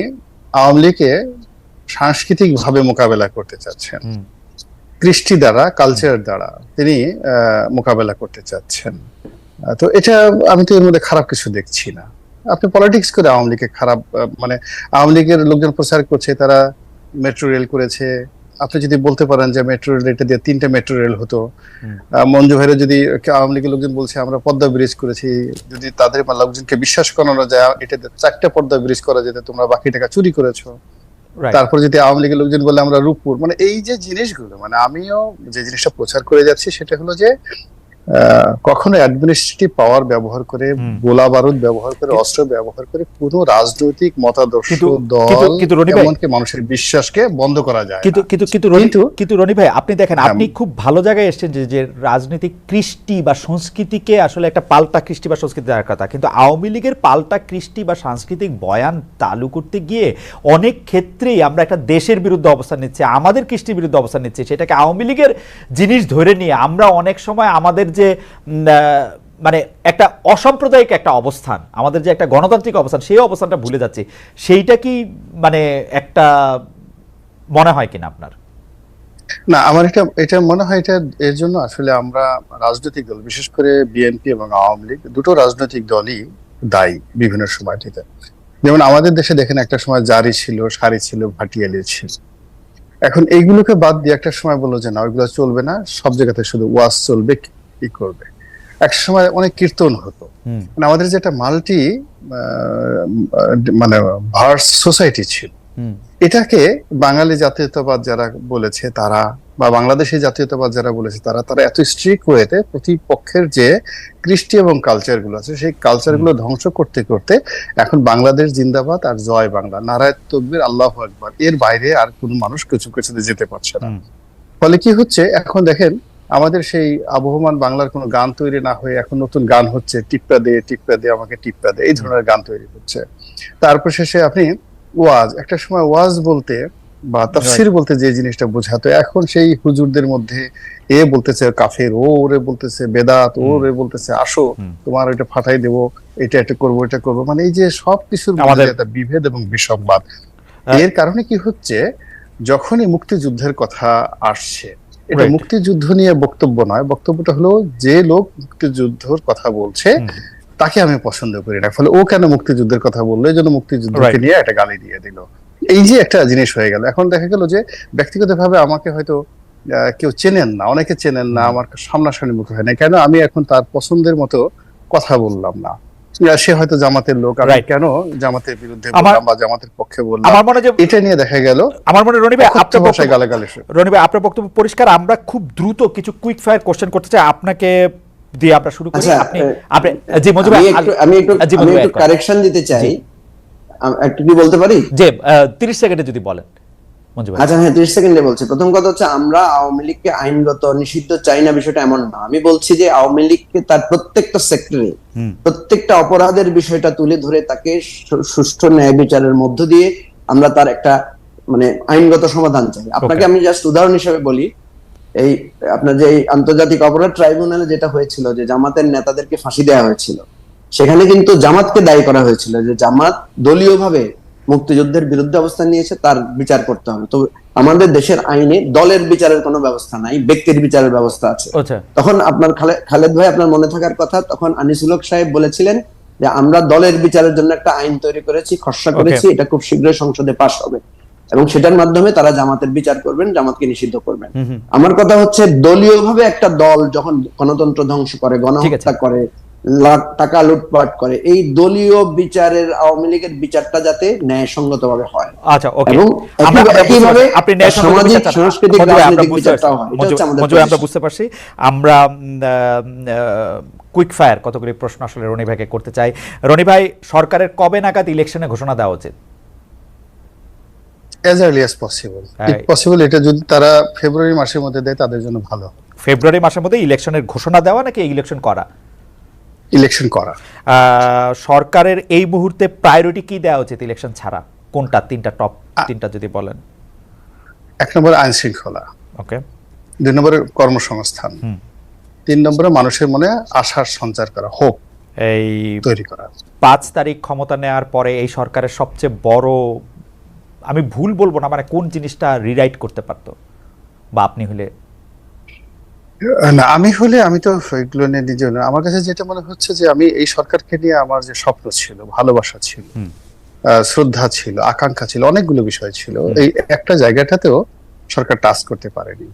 আওয়ামী লীগকে সাংস্কৃতিক ভাবে মোকাবেলা করতে চাচ্ছেন, কৃষ্টি দ্বারা, কালচার দ্বারা তিনি মোকাবেলা করতে চাচ্ছেন। তো এটা, আমি তো এর মধ্যে খারাপ কিছু দেখছি না। আপনি পলিটিক্স করে আওয়ামী লীগকে খারাপ, মানে আওয়ামী লীগের লোকজন প্রচার করছে তারা মেট্রো রেল করেছে। আপনি যদি বলতে পারেন যে মেট্রো রেল, এটা দিয়ে 3টা মেট্রো রেল হতো। মঞ্জু ভাইরা যদি, আওয়ামী লীগের লোকজন বলছে আমরা পদ্মা ব্রিজ করেছি, যদি তাদের লোকজনকে বিশ্বাস করানো যায় এটা 4টা পদ্মা ব্রিজ করা যেত, তোমরা বাকি টাকা চুরি করেছো। তারপর যদি আওয়ামী লীগের লোকজন বলে আমরা রূপপুর, মানে এই যে জিনিসগুলো, মানে আমিও যে জিনিসটা প্রচার করে যাচ্ছি সেটা হলো যে কখনো অ্যাডমিনিস্ট্রেটিভ পাওয়ার ব্যবহার করে, গোলা বারুদ ব্যবহার করে, অস্ত্র ব্যবহার করে কোনো রাজনৈতিক মতাদর্শ দল, এমনকি মানুষের বিশ্বাসকে বন্ধ করা যায়। কিন্তু রনি ভাই, আপনি দেখেন, আপনি খুব ভালো জায়গায় এসেছেন যে রাজনৈতিক কৃষ্টি বা সংস্কৃতিকে আসলে একটা পাল্টা কৃষ্টি বা সংস্কৃতি দেওয়ার কথা, কিন্তু আওয়ামী লীগের পাল্টা কৃষ্টি বা সাংস্কৃতিক বয়ান চালু করতে গিয়ে অনেক ক্ষেত্রেই আমরা একটা দেশের বিরুদ্ধে অবস্থান নিচ্ছি, আমাদের কৃষ্টির বিরুদ্ধে অবস্থান নিচ্ছি। সেটাকে আওয়ামী লীগের জিনিস ধরে নিয়ে আমরা অনেক সময় আমাদের যে মানে একটা অসাম্প্রদায়িক একটা অবস্থান, আমাদের যে একটা গণতান্ত্রিক অবস্থান, সেই অবস্থানটা ভুলে যাচ্ছি। সেইটা কি মানে একটা মনে হয় কিনা আপনার? না, আমার এটা মনে হয় এটা এর জন্য আসলে আমরা রাজনৈতিক দল, বিশেষ করে বিএনপি এবং আওয়ামী লীগ, দুটো রাজনৈতিক দলই দায়ী বিভিন্ন সময়টিতে। যেমন আমাদের দেশে দেখেন একটা সময় জারি ছিল, সারি ছিল, ভাটিয়ালি ছিল। এখন এইগুলোকে বাদ দিয়ে একটা সময় বললো যে না, ওইগুলো চলবে না, সব জায়গাতে শুধু ওয়াজ চলবে, কি করবে। এক সময় অনেক কীর্তন হতো, মানে আমাদের যে একটা মাল্টি মানে ভার্স সোসাইটি ছিল, এটাকে বাঙালি জাতীয়তাবাদ যারা বলেছে তারা বা বাংলাদেশি জাতীয়তাবাদ যারা বলেছে তারা তারা এত স্ট্রিক্ট ওয়েতে প্রতিপক্ষের যে কৃষ্টি এবং কালচার গুলো আছে সেই কালচার গুলো ধ্বংস করতে করতে এখন বাংলাদেশ জিন্দাবাদ আর জয় বাংলা, নারায়ে তাকবীর, আল্লাহু আকবার, এর বাইরে আর কোনো মানুষ কিছু কিছুতে যেতে পারছে না। ফলে কি হচ্ছে, এখন দেখেন আমাদের সেই আবহমান বাংলার কোনো গান তৈরি না হয়ে এখন নতুন গান হচ্ছে, টিপ্পা দে আমাকে টিপ্পা দে, এই ধরনের গান তৈরি হচ্ছে। তারপর শেষে আপনি ওয়াজ, একটা সময় ওয়াজ বলতে বা তাফসীর বলতে যে জিনিসটা বোঝাতো, এখন সেই হুজুরদের মধ্যে এ বলতেছে কাফের, ও ওরে বলতেছে বেদাত, ও ওরে বলতেছে আসো তোমার এটা ফাটাই দেবো, এটা করবো এটা করবো, মানে এই যে সবকিছুর মধ্যে একটা বিভেদ এবং বিষমবাদ। এর কারণে কি হচ্ছে, যখনই মুক্তিযুদ্ধের কথা আসছে, এটা মুক্তিযুদ্ধ নিয়ে বক্তব্য নয়, বক্তব্যটা হলো যে লোক মুক্তিযুদ্ধের কথা বলছে তাকে আমি পছন্দ করি না, ফলে ও কেন মুক্তিযুদ্ধের কথা বললো, এই জন্য মুক্তিযুদ্ধকে নিয়ে একটা গালি দিয়ে দিল। এই যে একটা জিনিস হয়ে গেল। এখন দেখা গেল যে ব্যক্তিগতভাবে আমাকে হয়তো কেউ চেনেন না, অনেকে চেনেন না, আমার সামনাসামনি মুখ হয় না, কেন আমি এখন তার পছন্দের মতো কথা বললাম না। সে হয়তো জামাতের লোক, আমি কেন জামাতের বিরুদ্ধে বললাম বা জামাতের পক্ষে বললাম, আমার মনে হয় এটা নিয়ে দেখা গেল আমার মনে রনি ভাই আপনার ভাষায় গালাগালি। রনি ভাই আপনার বক্তব্য পরিষ্কার। আমরা খুব দ্রুত কিছু কুইক ফায়ার কোশ্চেন করতে চাই আপনাকে দিয়ে আমরা শুরু করি। আপনি জি মঞ্জু ভাই, আমি একটু কারেকশন দিতে চাই, একটু কি বলতে পারি? যে 30 সেকেন্ডে যদি বলেন মঞ্জু ভাই। আচ্ছা হ্যাঁ, 30 সেকেন্ডে বলছি। প্রথম কথা হচ্ছে, আমরা আওয়ামী লীগকে আইনগত নিষিদ্ধ চাই না, বিষয়টা এমন না। আমি বলছি যে আওয়ামী লীগকে তার প্রত্যেকটা সেক্টরে প্রত্যেকটা অপরাধের বিষয়টা তুলে ধরে তাকে সুষ্ঠু ন্যায় বিচারের মধ্য দিয়ে আমরা তার একটা মানে আইনগত সমাধান চাই। আপনাকে আমি জাস্ট উদাহরণ হিসেবে বলি, এই আপনার যে আন্তর্জাতিক অপরাধ ট্রাইব্যুনালে যেটা হয়েছিল, যে জামাতের নেতাদেরকে ফাঁসি দেওয়া হয়েছিল, সেখানে কিন্তু জামাতকে দায়ী করা হয়েছিল যে জামাত দলীয়ভাবে মুক্তিযুদ্ধের বিরুদ্ধে অবস্থান নিয়েছে, তার বিচার করতে হবে। তো আমাদের দেশের আইনে দলের বিচারের কোনো ব্যবস্থা নাই, ব্যক্তির বিচারের ব্যবস্থা আছে। তখন আপনার খালেদ ভাই, আপনার মনে থাকার কথা, তখন আনিসুল হক সাহেব বলেছিলেন যে আমরা দলের বিচারের জন্য একটা আইন তৈরি করেছি, খসড়া করেছি, এটা খুব শীঘ্রই সংসদে পাস হবে এবং সেটার মাধ্যমে তারা জামাতের বিচার করবেন, জামাতকে নিষিদ্ধ করবেন। আমার কথা হচ্ছে, দলীয়ভাবে একটা দল যখন গণতন্ত্র ধ্বংস করে, গণহত্যা করে, টাকা লুটপাট করে, এই দলীয় বিচারের আওয়ামী লীগের বিচারটা যাতে ন্যায়সঙ্গতভাবে হয়। আচ্ছা, ওকে। এবং একইভাবে আপনি সামাজিক সাংস্কৃতিক রাজনৈতিক বিচারটাও হয়। এটা হচ্ছে আমাদের, আমরা বুঝতে পারছি। আমরা কুইক ফায়ার কতগুলি প্রশ্ন আসলে রনি ভাইকে করতে চাই। রনি ভাই, সরকারের কবে নাগাদ ইলেকশনে ঘোষণা দেওয়া উচিত? as early as possible. If possible, এটা যদি তারা ফেব্রুয়ারি মাসের মধ্যে দেয় তাদের জন্য ভালো। ফেব্রুয়ারি মাসের মধ্যে ইলেকশনের ঘোষণা দেওয়া নাকি ইলেকশন করা? ইলেকশন করা। সরকারের এই মুহূর্তে প্রায়োরিটি কি দেওয়া উচিত ইলেকশন ছাড়া? কোনটা? টপ তিনটা যদি বলেন। 1 নম্বরে আইন শৃঙ্খলা, ওকে। 2 নম্বরে কর্মসংস্থান, 3 নম্বরে মানুষের মনে আশার সঞ্চার করা, হোপ এই তৈরি করা। 5 তারিখ ক্ষমতা নেওয়ার পরে এই সরকারের সবচেয়ে বড়, আমি ভুল বলবো না, মানে কোন জিনিসটা রিরাইট করতে পারতো বা আপনি হলে? না, আমি তো এগুলো নিয়ে নিজে, আমার কাছে যেটা মনে হচ্ছে যে আমি এই সরকারকে নিয়ে আমার যে স্বপ্ন ছিল, ভালোবাসা ছিল, শ্রদ্ধা ছিল, আকাঙ্ক্ষা ছিল, অনেকগুলো বিষয় ছিল, এই একটা জায়গাটাতেও সরকার টাচ করতে পারেনি।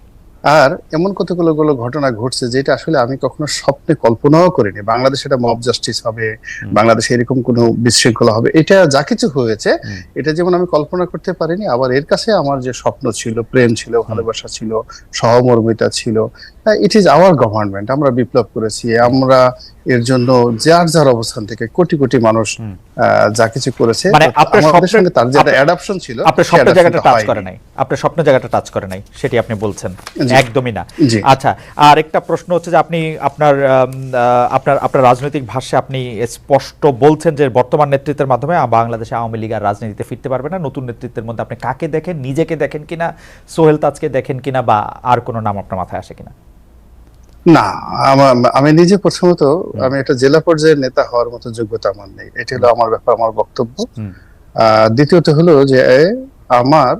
আর এমন কতগুলো ঘটনা ঘটছে যেটা আসলে আমি কখনো স্বপ্নে কল্পনাও করিনি। বাংলাদেশে এটা মব জাস্টিস হবে, বাংলাদেশে এরকম কোনো বিশৃঙ্খলা হবে, এটা যা কিছু হয়েছে এটা যেমন আমি কল্পনা করতে পারিনি, আবার এর কাছে আমার যে স্বপ্ন ছিল, প্রেম ছিল, ভালোবাসা ছিল, সহমর্মিতা ছিল, ইট ইজ আওয়ার গভর্নমেন্ট। আমরা বিপ্লব করেছি, আমরা এর জন্য যার যার অবস্থান থেকে কোটি কোটি মানুষ যা কিছু করেছে, মানে আপনার সঙ্গে তার যেটা অ্যাডাপশন ছিল, আপনার স্বপ্নের জায়গাটা টাচ করে নাই, আপনার স্বপ্নের জায়গাটা টাচ করে নাই, সেটি আপনি বলছেন? একদমই না। আচ্ছা, আর একটা প্রশ্ন হচ্ছে যে আপনি আপনার রাজনৈতিক ভাষ্যে আপনি স্পষ্ট বলছেন যে বর্তমান নেতৃত্বের মাধ্যমে বাংলাদেশে আওয়ামী লীগ আর রাজনীতিতে ফিরতে পারবে না। নতুন নেতৃত্বের মধ্যে আপনি কাকে দেখেন? নিজেকে দেখেন কিনা, সোহেল তাজকে দেখেন কিনা, বা আর কোনো নাম আপনার মাথায় আসে কিনা? না, আমি নিজে প্রথমত আমি একটা জেলা পর্যায়ের নেতা হওয়ার মতো যোগ্যতা আমার নেই, এটা হলো আমার ব্যাপার, আমার বক্তব্য। দ্বিতীয়ত হলো যে আমার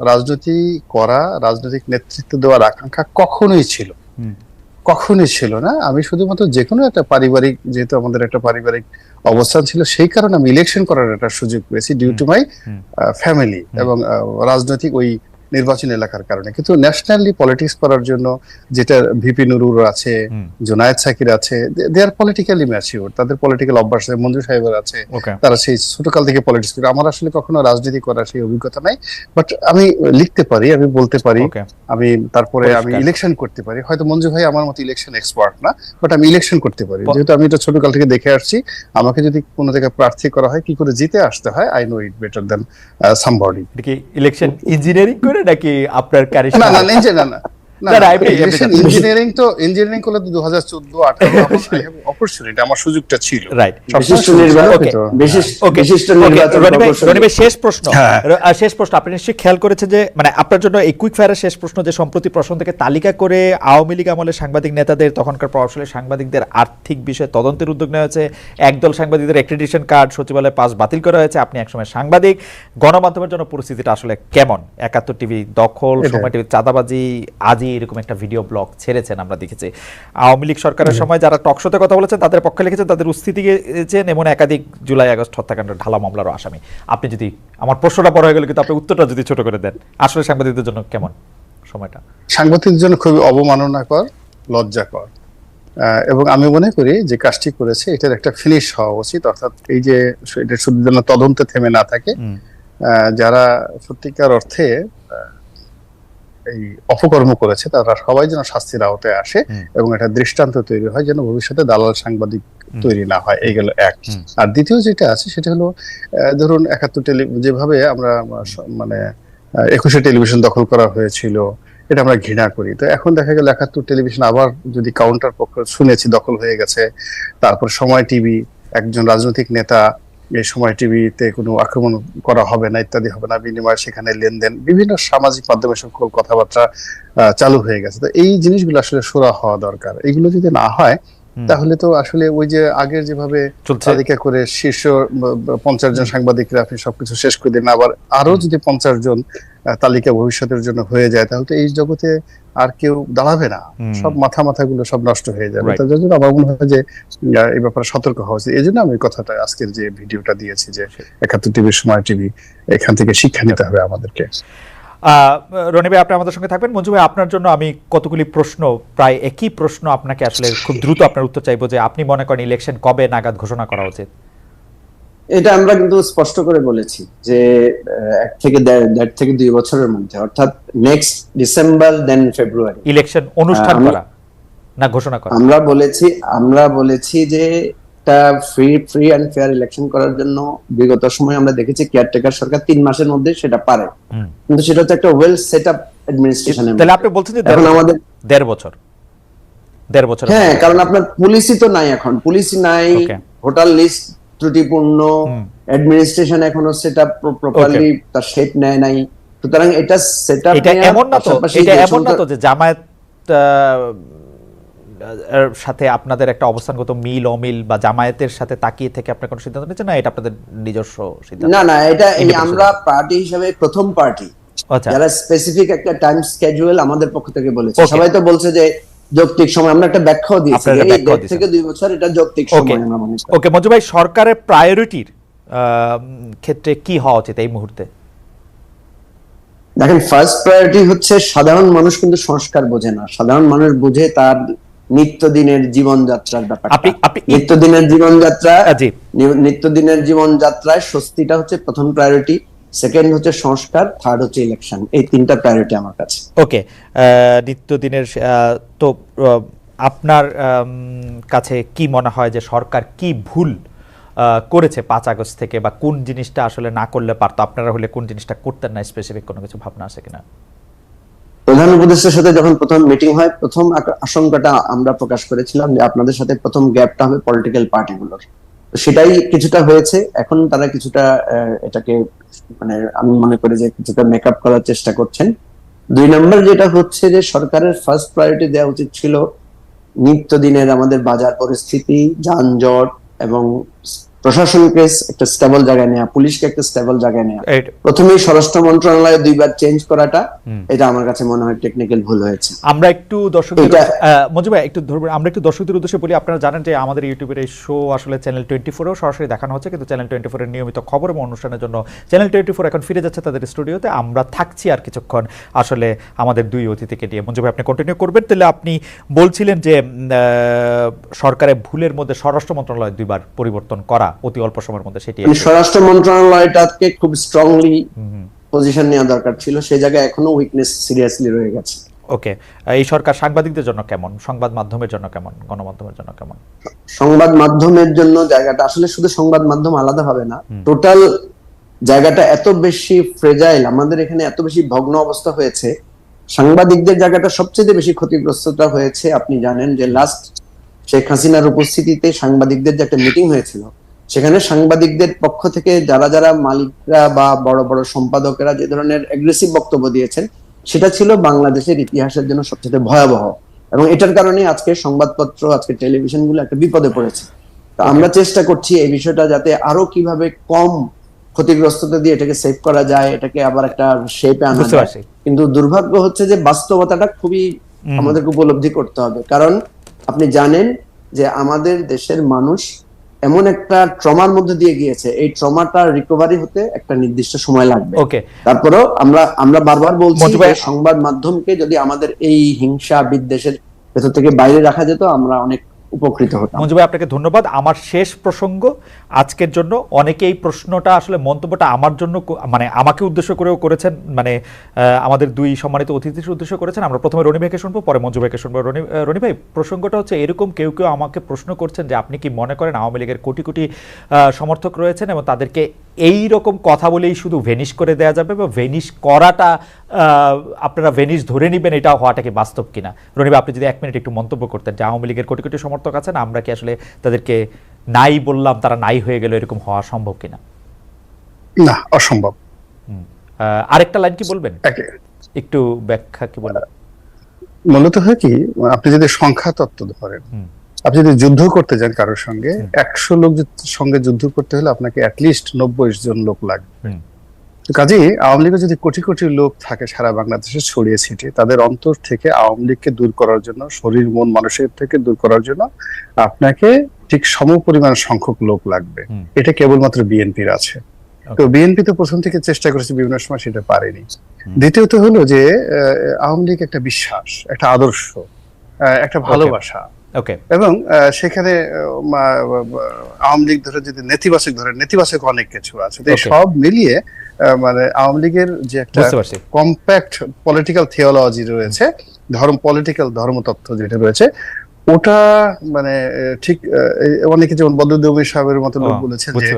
রাজনীতি করা, রাজনৈতিক নেতৃত্ব দেওয়ার আকাঙ্ক্ষা কখনোই ছিল না। আমি শুধুমাত্র যে কোনো একটা পারিবারিক, যেহেতু আমাদের একটা পারিবারিক অবস্থান ছিল, সেই কারণে আমি ইলেকশন করার একটা সুযোগ পেয়েছি ডিউ টু মাই ফ্যামিলি এবং রাজনৈতিক ওই নির্বাচনী এলাকার কারণে, কিন্তু ন্যাশনালি পলিটিক্স করার জন্য যেটা ভিপি নুরুর আছে, জুনায়েদ সাকির আছে, দে আর পলিটিক্যালি ম্যাচিউর, তাদের পলিটিক্যাল অভ্যাস আছে, মঞ্জু সাহেবের আছে, তারা সেই ছোটকাল থেকে পলিটিক্স করে। আমার আসলে কখনো রাজনীতি করার সেই অভিজ্ঞতা নাই, বাট আমি লিখতে পারি, আমি বলতে পারি, আমি তারপরে আমি ইলেকশন করতে পারি। হয়তো মঞ্জু ভাই আমার মতো ইলেকশন এক্সপার্ট না, বাট আমি ইলেকশন করতে পারি, যেহেতু আমি এটা ছোটকাল থেকে দেখে আসছি। আমাকে যদি কোনো জায়গায় প্রার্থী করা হয়, কি করে জিতে আসতে হয়, I know it better than somebody. Election engineering করে নাকি আপনার ক্যারিয়ার? না না না ইঞ্জিনিয়ারিং তো ইঞ্জিনিয়ারিং করলে তো 2014-18 অপরচুনিটি, আমার সুযোগটা ছিল। রাইট, শেষ প্রশ্ন আপনি নিশ্চয়ই খেয়াল করেছেন যে মানে আপনার জন্য এই কুইক ফায়ারের শেষ প্রশ্ন, যে সম্প্রতি প্রশ্ন থেকে তালিকা করে আওয়ামী লীগ আমলের সাংবাদিক নেতাদের, তখনকার প্রভাবশালী সাংবাদিকদের আর্থিক বিষয়ে তদন্তের উদ্যোগ নেওয়া হয়েছে। একদল সাংবাদিকদের অ্যাক্রিডিটেশন কার্ড সচিবালয়ে পাস বাতিল করা হয়েছে। আপনি একসময় সাংবাদিক, গণমাধ্যমের জন্য পরিস্থিতিটা আসলে কেমন? 71 টিভি দখল, সময় টিভি চাঁদাবাজি, আজই এরকম একটা ভিডিও ব্লগ ছেড়েছেন আমরা দেখেছি। আওয়ামী লীগ সরকারের সময় যারা টকশোতে কথা বলেছেন তাদের পক্ষে লিখেছেন, তাদের উস্থিতি গিয়েছেন, এমন একাধিক জুলাই আগস্ট হত্যাকাণ্ডের ঢালা মামলারও আসামি। আপনি যদি, আমার প্রশ্নটা বড় হয়ে গেল কিন্তু আপনি উত্তরটা যদি ছোট করে দেন, আসলে সাংবাদিকদের জন্য কেমন সময়টা? সাংবাদিকদের জন্য খুবই অবমাননাকর, লজ্জাকর, এবং আমি মনে করি যে কাজটি করেছে এটার একটা ফিনিশ হওয়া উচিত। অর্থাৎ এই যে এটা শুধু যেন তদন্তে থেমে না থাকে, যারা সত্যিকার অর্থে এই অপকর্ম করেছে তারা সবাই যেন শাস্তির আওতায় আসে, এবং একটা দৃষ্টান্ত তৈরি হয় যেন ভবিষ্যতে দালাল সাংবাদিক তৈরি না হয়। এই গেল এক। আর দ্বিতীয় যেটা আছে সেটা হলো, ধরুন 71 যেভাবে আমরা মানে 21 টেলিভিশন দখল করা হয়েছিল, এটা আমরা ঘৃণা করি। তো এখন দেখা গেল 71 টেলিভিশন আবার যদি কাউন্টার পক্ষ, শুনেছি দখল হয়ে গেছে। তারপর সময় টিভি, একজন রাজনৈতিক নেতা এই সময় টিভিতে কোনো আক্রমণ করা হবে না, ইত্যাদি হবে না, বিনিময়ে সেখানে লেনদেন, বিভিন্ন সামাজিক মাধ্যমে সকল কথাবার্তা চালু হয়ে গেছে। তো এই জিনিসগুলো আসলে সুরা হওয়া দরকার। এগুলো যদি না হয় তাহলে তো আসলে ওই যে আগের যেভাবে তালিকা করে শীর্ষ 50 জন সাংবাদিকরা আপনি সবকিছু শেষ করে দিন, আবার আরো যদি 50 জন তালিকা ভবিষ্যতের জন্য হয়ে যায়, তাহলে তো এই জগতে আর কেউ দাঁড়াবে না, সব মাথাগুলো সব নষ্ট হয়ে যাবে। তার জন্য আমার মনে হয় যে এই ব্যাপারে সতর্ক হওয়া উচিত। এই জন্য আমি কথাটা আজকের যে ভিডিওটা দিয়েছি যে 71 টিভি, সময় টিভি, এখান থেকে শিক্ষা নিতে হবে আমাদেরকে। রনি ভাই, আপনি আমাদের সঙ্গে থাকবেন। মঞ্জু ভাই, আপনার জন্য আমি কতগুলি প্রশ্ন, প্রায় একই প্রশ্ন আপনাকে আসলে খুব দ্রুত আপনার উত্তর চাইবো, যে আপনি মনে করেন ইলেকশন কবে নাগাদ ঘোষণা করা উচিত? এটা আমরা কিন্তু স্পষ্ট করে বলেছি যে 1 থেকে 1.5 থেকে 2 বছরের মধ্যে, অর্থাৎ নেক্সট ডিসেম্বর দেন ফেব্রুয়ারি ইলেকশন অনুষ্ঠান করা না ঘোষণা করা। আমরা বলেছি যে একটা ফ্রি এন্ড ফেয়ার ইলেকশন করার জন্য বিগত সময় আমরা দেখেছি কেয়ারটেকার সরকার 3 মাসের মধ্যে সেটা পারে, কিন্তু সেটা হচ্ছে একটা ওয়েল সেট আপ অ্যাডমিনিস্ট্রেশন। তাহলে আপনি বলছেন যে এখন আমাদের 1.5 বছর। হ্যাঁ, কারণ আপনার পুলিশই তো নাই, এখন পুলিশই নাই, ভোটার লিস্ট ত্রুটিপূর্ণ, অ্যাডমিনিস্ট্রেশন এখনো সেট আপ প্রপারলি তার শেপ নেয় নাই। সুতরাং এটা সেট আপ, এটা এমন না তো যে জামায়াত এর সাথে আপনাদের একটা অবস্থানগত মিল অমিল, বা জামায়াতের সাথে তাকিয়ে থেকে আপনারা কোনো সিদ্ধান্ত নিচ্ছেন না, এটা আপনাদের নিজস্ব সিদ্ধান্ত? না, এটা আমরা পার্টি হিসেবে প্রথম পার্টি যারা স্পেসিফিক একটা টাইম স্কেডিউল আমাদের পক্ষ থেকে বলেছে। সবাই তো বলছে যে যৌক্তিক সময়, আমরা একটা ব্যাখ্যাও দিয়েছি, এই 1.5 থেকে 2 বছর এটা যৌক্তিক সময় আমরা মনে করি। ওকে মঞ্জু ভাই, সরকারের প্রায়োরিটির ক্ষেত্রে কি হওয়া উচিত এই মুহূর্তে? দেখেন, ফার্স্ট প্রায়োরিটি হচ্ছে সাধারণ মানুষ কিন্তু সংস্কার বোঝে না, সাধারণ মানুষ বুঝে তার নিত্যদিনের জীবনযাত্রার ব্যাপারটা। নিত্যদিনের জীবনযাত্রায় স্বস্তিটা হচ্ছে প্রথম প্রায়োরিটি, সেকেন্ড হচ্ছে সংস্কার, থার্ড হচ্ছে ইলেকশন। এই 3টা প্রায়োরিটি আমার কাছে। ওকে, নিত্যদিনের তো আপনার কাছে কি মনে হয় যে সরকার কি ভুল করেছে 5 আগস্ট থেকে, বা কোন জিনিসটা আসলে না করলে পারতো? আপনারা হলে কোন জিনিসটা করতেন না? স্পেসিফিক কোনো কিছু ভাবনা আছে কিনা? প্রধান উপদেষ্টার সাথে যখন প্রথম মিটিং হয়, প্রথম আশঙ্কাটা আমরা প্রকাশ করেছিলাম যে আপনাদের সাথে প্রথম গ্যাপটা হবে পলিটিক্যাল পার্টিগুলোর। সেটাই কিছুটা হয়েছে। এখন তারা কিছুটা এটাকে, মানে আমি মনে করি যে কিছুটা মেকআপ করার চেষ্টা করছেন। 2 নম্বর যেটা হচ্ছে যে সরকারের ফার্স্ট প্রায়োরিটি দেওয়া উচিত ছিল নিত্যদিনের আমাদের বাজার পরিস্থিতি, যানজট এবং প্রশাসনকে একটা স্টেবল জায়গায় নেওয়া, পুলিশকে একটা স্টেবল জায়গায় নেওয়া, এই- প্রথমেই স্বরাষ্ট্র মন্ত্রণালয়ে 2বার চেঞ্জ করাটা, এটা আমার কাছে মনে হয় টেকনিক্যাল ভুল হয়েছে। আমরা একটু দর্শকদের এটা- মঞ্জু ভাই একটু ধরবেন, আমরা একটু দর্শকদের উদ্দেশ্যে বলি, আপনারা জানেন যে আমাদের ইউটিউবের এই শো আসলে চ্যানেল 24-এও সরাসরি দেখানো হচ্ছে, কিন্তু চ্যানেল 24-এর নিয়মিত খবর এবং অনুষ্ঠানের জন্য চ্যানেল 24 এখন ফিরে যাচ্ছে তাদের স্টুডিওতে। আমরা থাকছি আর কিছুক্ষণ আসলে আমাদের দুই অতিথিকে নিয়ে। মঞ্জু ভাই আপনি কন্টিনিউ করবেন। তাহলে আপনি বলছিলেন যে সরকারের ভুলের মধ্যে স্বরাষ্ট্র মন্ত্রণালয় 2বার পরিবর্তন করা অতি অল্প সময়ের মধ্যে, সেটি স্বরাষ্ট্র মন্ত্রণালয়টাকে খুব স্ট্রংলি পজিশন নেওয়া দরকার ছিল, সেই জায়গায় এখনো উইকনেস সিরিয়াসলি রয়ে গেছে। ওকে, এই সরকার সাংবাদিকদের জন্য কেমন, সংবাদ মাধ্যমের জন্য কেমন, গণমাধ্যমের জন্য কেমন? সংবাদ মাধ্যমের জন্য জায়গাটা আসলে শুধু সংবাদ মাধ্যম আলাদা হবে না, টোটাল জায়গাটা এত বেশি ফ্রেজাইল, আমাদের এখানে এত বেশি ভগ্ন অবস্থা হয়েছে, সাংবাদিকদের জায়গাটা সবচেয়ে বেশি ক্ষতিগ্রস্তটা হয়েছে। আপনি জানেন যে লাস্ট শেখ হাসিনার উপস্থিতিতে সাংবাদিকদের যে একটা মিটিং হয়েছিল, সেখানে সাংবাদিকদের পক্ষ থেকে যারা যারা মালিকরা বা বড় বড় সম্পাদকেরা যে ধরনের অ্যাগ্রেসিভ বক্তব্য দিয়েছেন, সেটা ছিল বাংলাদেশের ইতিহাসের জন্য সবচেয়ে ভয়াবহ, এবং এটার কারণে আজকে সংবাদপত্র, আজকে টেলিভিশনগুলো একটা বিপদে পড়েছে। তো আমরা চেষ্টা করছি এই বিষয়টা যাতে আরো কিভাবে কম ক্ষতিগ্রস্ততা দিয়ে এটাকে সেভ করা যায়, এটাকে আবার একটা শেপে আনা যায়। কিন্তু দুর্ভাগ্য হচ্ছে যে বাস্তবতাটা খুবই আমাদেরকে উপলব্ধি করতে হবে, কারণ আপনি জানেন যে আমাদের দেশের মানুষ এমন একটা ট্রমার মধ্যে দিয়ে গিয়েছে, এই ট্রমাটা রিকভারি হতে একটা নির্দিষ্ট সময় লাগবে। ওকে, তারপরেও আমরা বারবার বলছি যে সংবাদ মাধ্যমকে যদি আমাদের এই হিংসা বিদ্বেষের ভেতর থেকে বাইরে রাখা যেত, আমরা অনেক উপকৃত হতাম। মঞ্জু ভাই আপনাকে ধন্যবাদ। আমার শেষ প্রসঙ্গ আজকের জন্য, অনেকে এই প্রশ্নটা আসলে মন্তব্যটা আমার জন্য মানে আমাকে উদ্দেশ্য করেও করেছেন, মানে আমাদের দুই সম্মানিত অতিথির উদ্দেশ্য করেছেন। আমরা প্রথমে রনি ভাইকে শুনবো, পরে মঞ্জু ভাইকে শুনবো। রনি ভাই, প্রসঙ্গটা হচ্ছে এরকম, কেউ কেউ আমাকে প্রশ্ন করছেন যে আপনি কি মনে করেন আওয়ামী লীগের কোটি কোটি সমর্থক রয়েছেন এবং তাদেরকে এই রকম কথা বলেই শুধু ভেনিশ করে দেওয়া যাবে, বা ভেনিশ করাটা আপনারা ভেনিশ ধরে নেবেন, এটা হওয়াটা কি বাস্তব কিনা? রনি ভাই, আপনি যদি 1 মিনিট একটু মন্তব্য করতেন যে আওয়ামী লীগের কোটি কোটি সমর্থক আছেন, আমরা কি আসলে তাদেরকে নাই বললাম, তারা নাই হয়ে গেল, এরকম হওয়া সম্ভব কিনা? না, অসম্ভব। আরেকটা লাইন কি বলবেন, একটু ব্যাখ্যা কি বলবেন? মূলত হয় কি, আপনি যদি সংখ্যা তত্ত্ব ধরেন, আপনি যদি যুদ্ধ করতে যান কারোর সঙ্গে, 100 লোক সঙ্গে যুদ্ধ করতে হলে আপনাকে অ্যাটলিস্ট 90 জন লোক লাগবে। কাজেই আওয়ামী লীগের যদি কোটি কোটি লোক থাকে সারা বাংলাদেশে ছড়িয়ে ছিটিয়ে, তাদের অন্তর থেকে আওয়ামী লীগকে দূর করার জন্য, শরীর মন মানুষের থেকে দূর করার জন্য আপনাকে ঠিক সমপরিমাণ সংখ্যক লোক লাগবে। এটা কেবলমাত্র বিএনপির আছে। তো বিএনপি তো প্রথম থেকে চেষ্টা করেছে, বিভিন্ন সময় সেটা পারেনি। দ্বিতীয়ত হলো যে আওয়ামী লীগ একটা বিশ্বাস, একটা আদর্শ, একটা ভালোবাসা, এবং সেখানে আওয়ামী লীগ ধরে যদি নেতিবাচক ধরেন, নেতিবাচক অনেক কিছু আছে। সব মিলিয়ে মানে আওয়ামী লীগের যে একটা কম্প্যাক্ট পলিটিক্যাল থিওলজি রয়েছে, পলিটিক্যাল ধর্মতত্ত্ব যেটা রয়েছে, ওটা মানে ঠিক অনেকে যেমন বদরুদ্দৌমি সাহেবের মতো লোক বলেছেন যে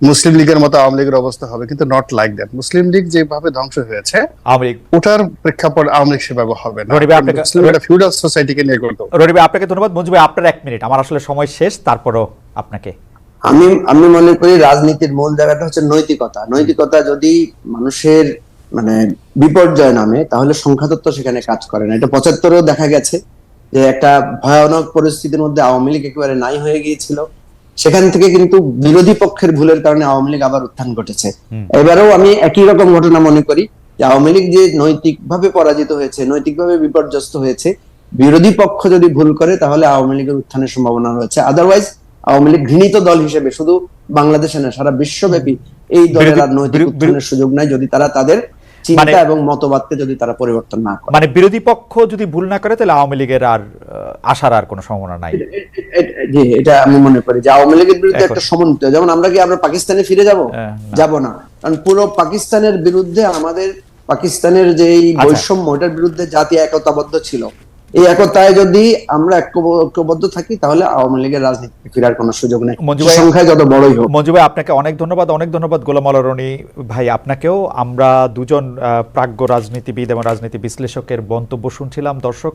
মুসলিম লীগের মতো আওয়ামী লীগের অবস্থা হবে, কিন্তু নট লাইক দ্যাট। মুসলিম লীগ যেভাবে ধ্বংস হয়েছে, ওটার প্রেক্ষাপট আওয়ামী লীগ সেভাবে হবে না। ফিউডাল সোসাইটিকে নিয়ে করতে। রনি ভাই আপনাকে ধন্যবাদ। মঞ্জু ভাই আপনার 1 মিনিট, আমার আসলে সময় শেষ, তারপরও আপনাকে। আমি মনে করি রাজনীতির মূল জায়গাটা হচ্ছে নৈতিকতা। নৈতিকতা যদি মানুষের মানে বিপর্যয় নামে, তাহলে সংখ্যাতত্ত্ব সেখানে কাজ করে না। এটা 75-এও দেখা গেছে যে একটা ভয়ানক পরিস্থিতির মধ্যে আওয়ামী লীগ একেবারে নাই হয়ে গিয়েছিল, সেখান থেকে কিন্তু বিরোধী পক্ষের ভুলের কারণে আওয়ামী লীগ আবার উত্থান ঘটেছে। এবারেও আমি একই রকম ঘটনা মনে করি যে আওয়ামী লীগ যে নৈতিকভাবে পরাজিত হয়েছে, নৈতিকভাবে বিপর্যস্ত হয়েছে, বিরোধী পক্ষ যদি ভুল করে তাহলে আওয়ামী লীগের উত্থানের সম্ভাবনা রয়েছে। আদারওয়াইজ আওয়ামী লীগ ঘৃণিত দল হিসেবে শুধু বাংলাদেশে না, সারা বিশ্বব্যাপী এই দলের আর নৈতিক উত্থানের সুযোগ নাই যদি তারা তাদের চিন্তা এবং মতবাদকে যদি তারা পরিবর্তন না করে। মানে বিরোধী পক্ষ যদি ভুল না করে, তাহলে আওয়ামী লীগের আর আসার আর কোনো সম্ভাবনা নাই। জি, এটা আমি মনে করি যে আওয়ামী লীগের বিরুদ্ধে একটা সমন্বিত, যেমন আমরা পাকিস্তানে ফিরে যাব না, কারণ পুরো পাকিস্তানের বিরুদ্ধে আমাদের পাকিস্তানের যে বৈষম্য, ওটার বিরুদ্ধে জাতি একতাবদ্ধ ছিল। এই একতায় যদি আমরা ঐক্যবদ্ধ থাকি, তাহলে আওয়ামী লীগের রাজনীতি ফেরার কোনো সুযোগ নেই, সংখ্যায় যত বড়ই হোক। মঞ্জু ভাই আপনাকে অনেক ধন্যবাদ, অনেক ধন্যবাদ। গোলাম আলা রনি ভাই আপনাকেও। আমরা দুজন প্রাজ্ঞ রাজনীতিবিদ এবং রাজনীতি বিশ্লেষকের বক্তব্য শুনছিলাম। দর্শক,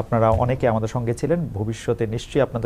আপনারা অনেকে আমাদের সঙ্গে ছিলেন। ভবিষ্যতে নিশ্চয়ই আপনাদের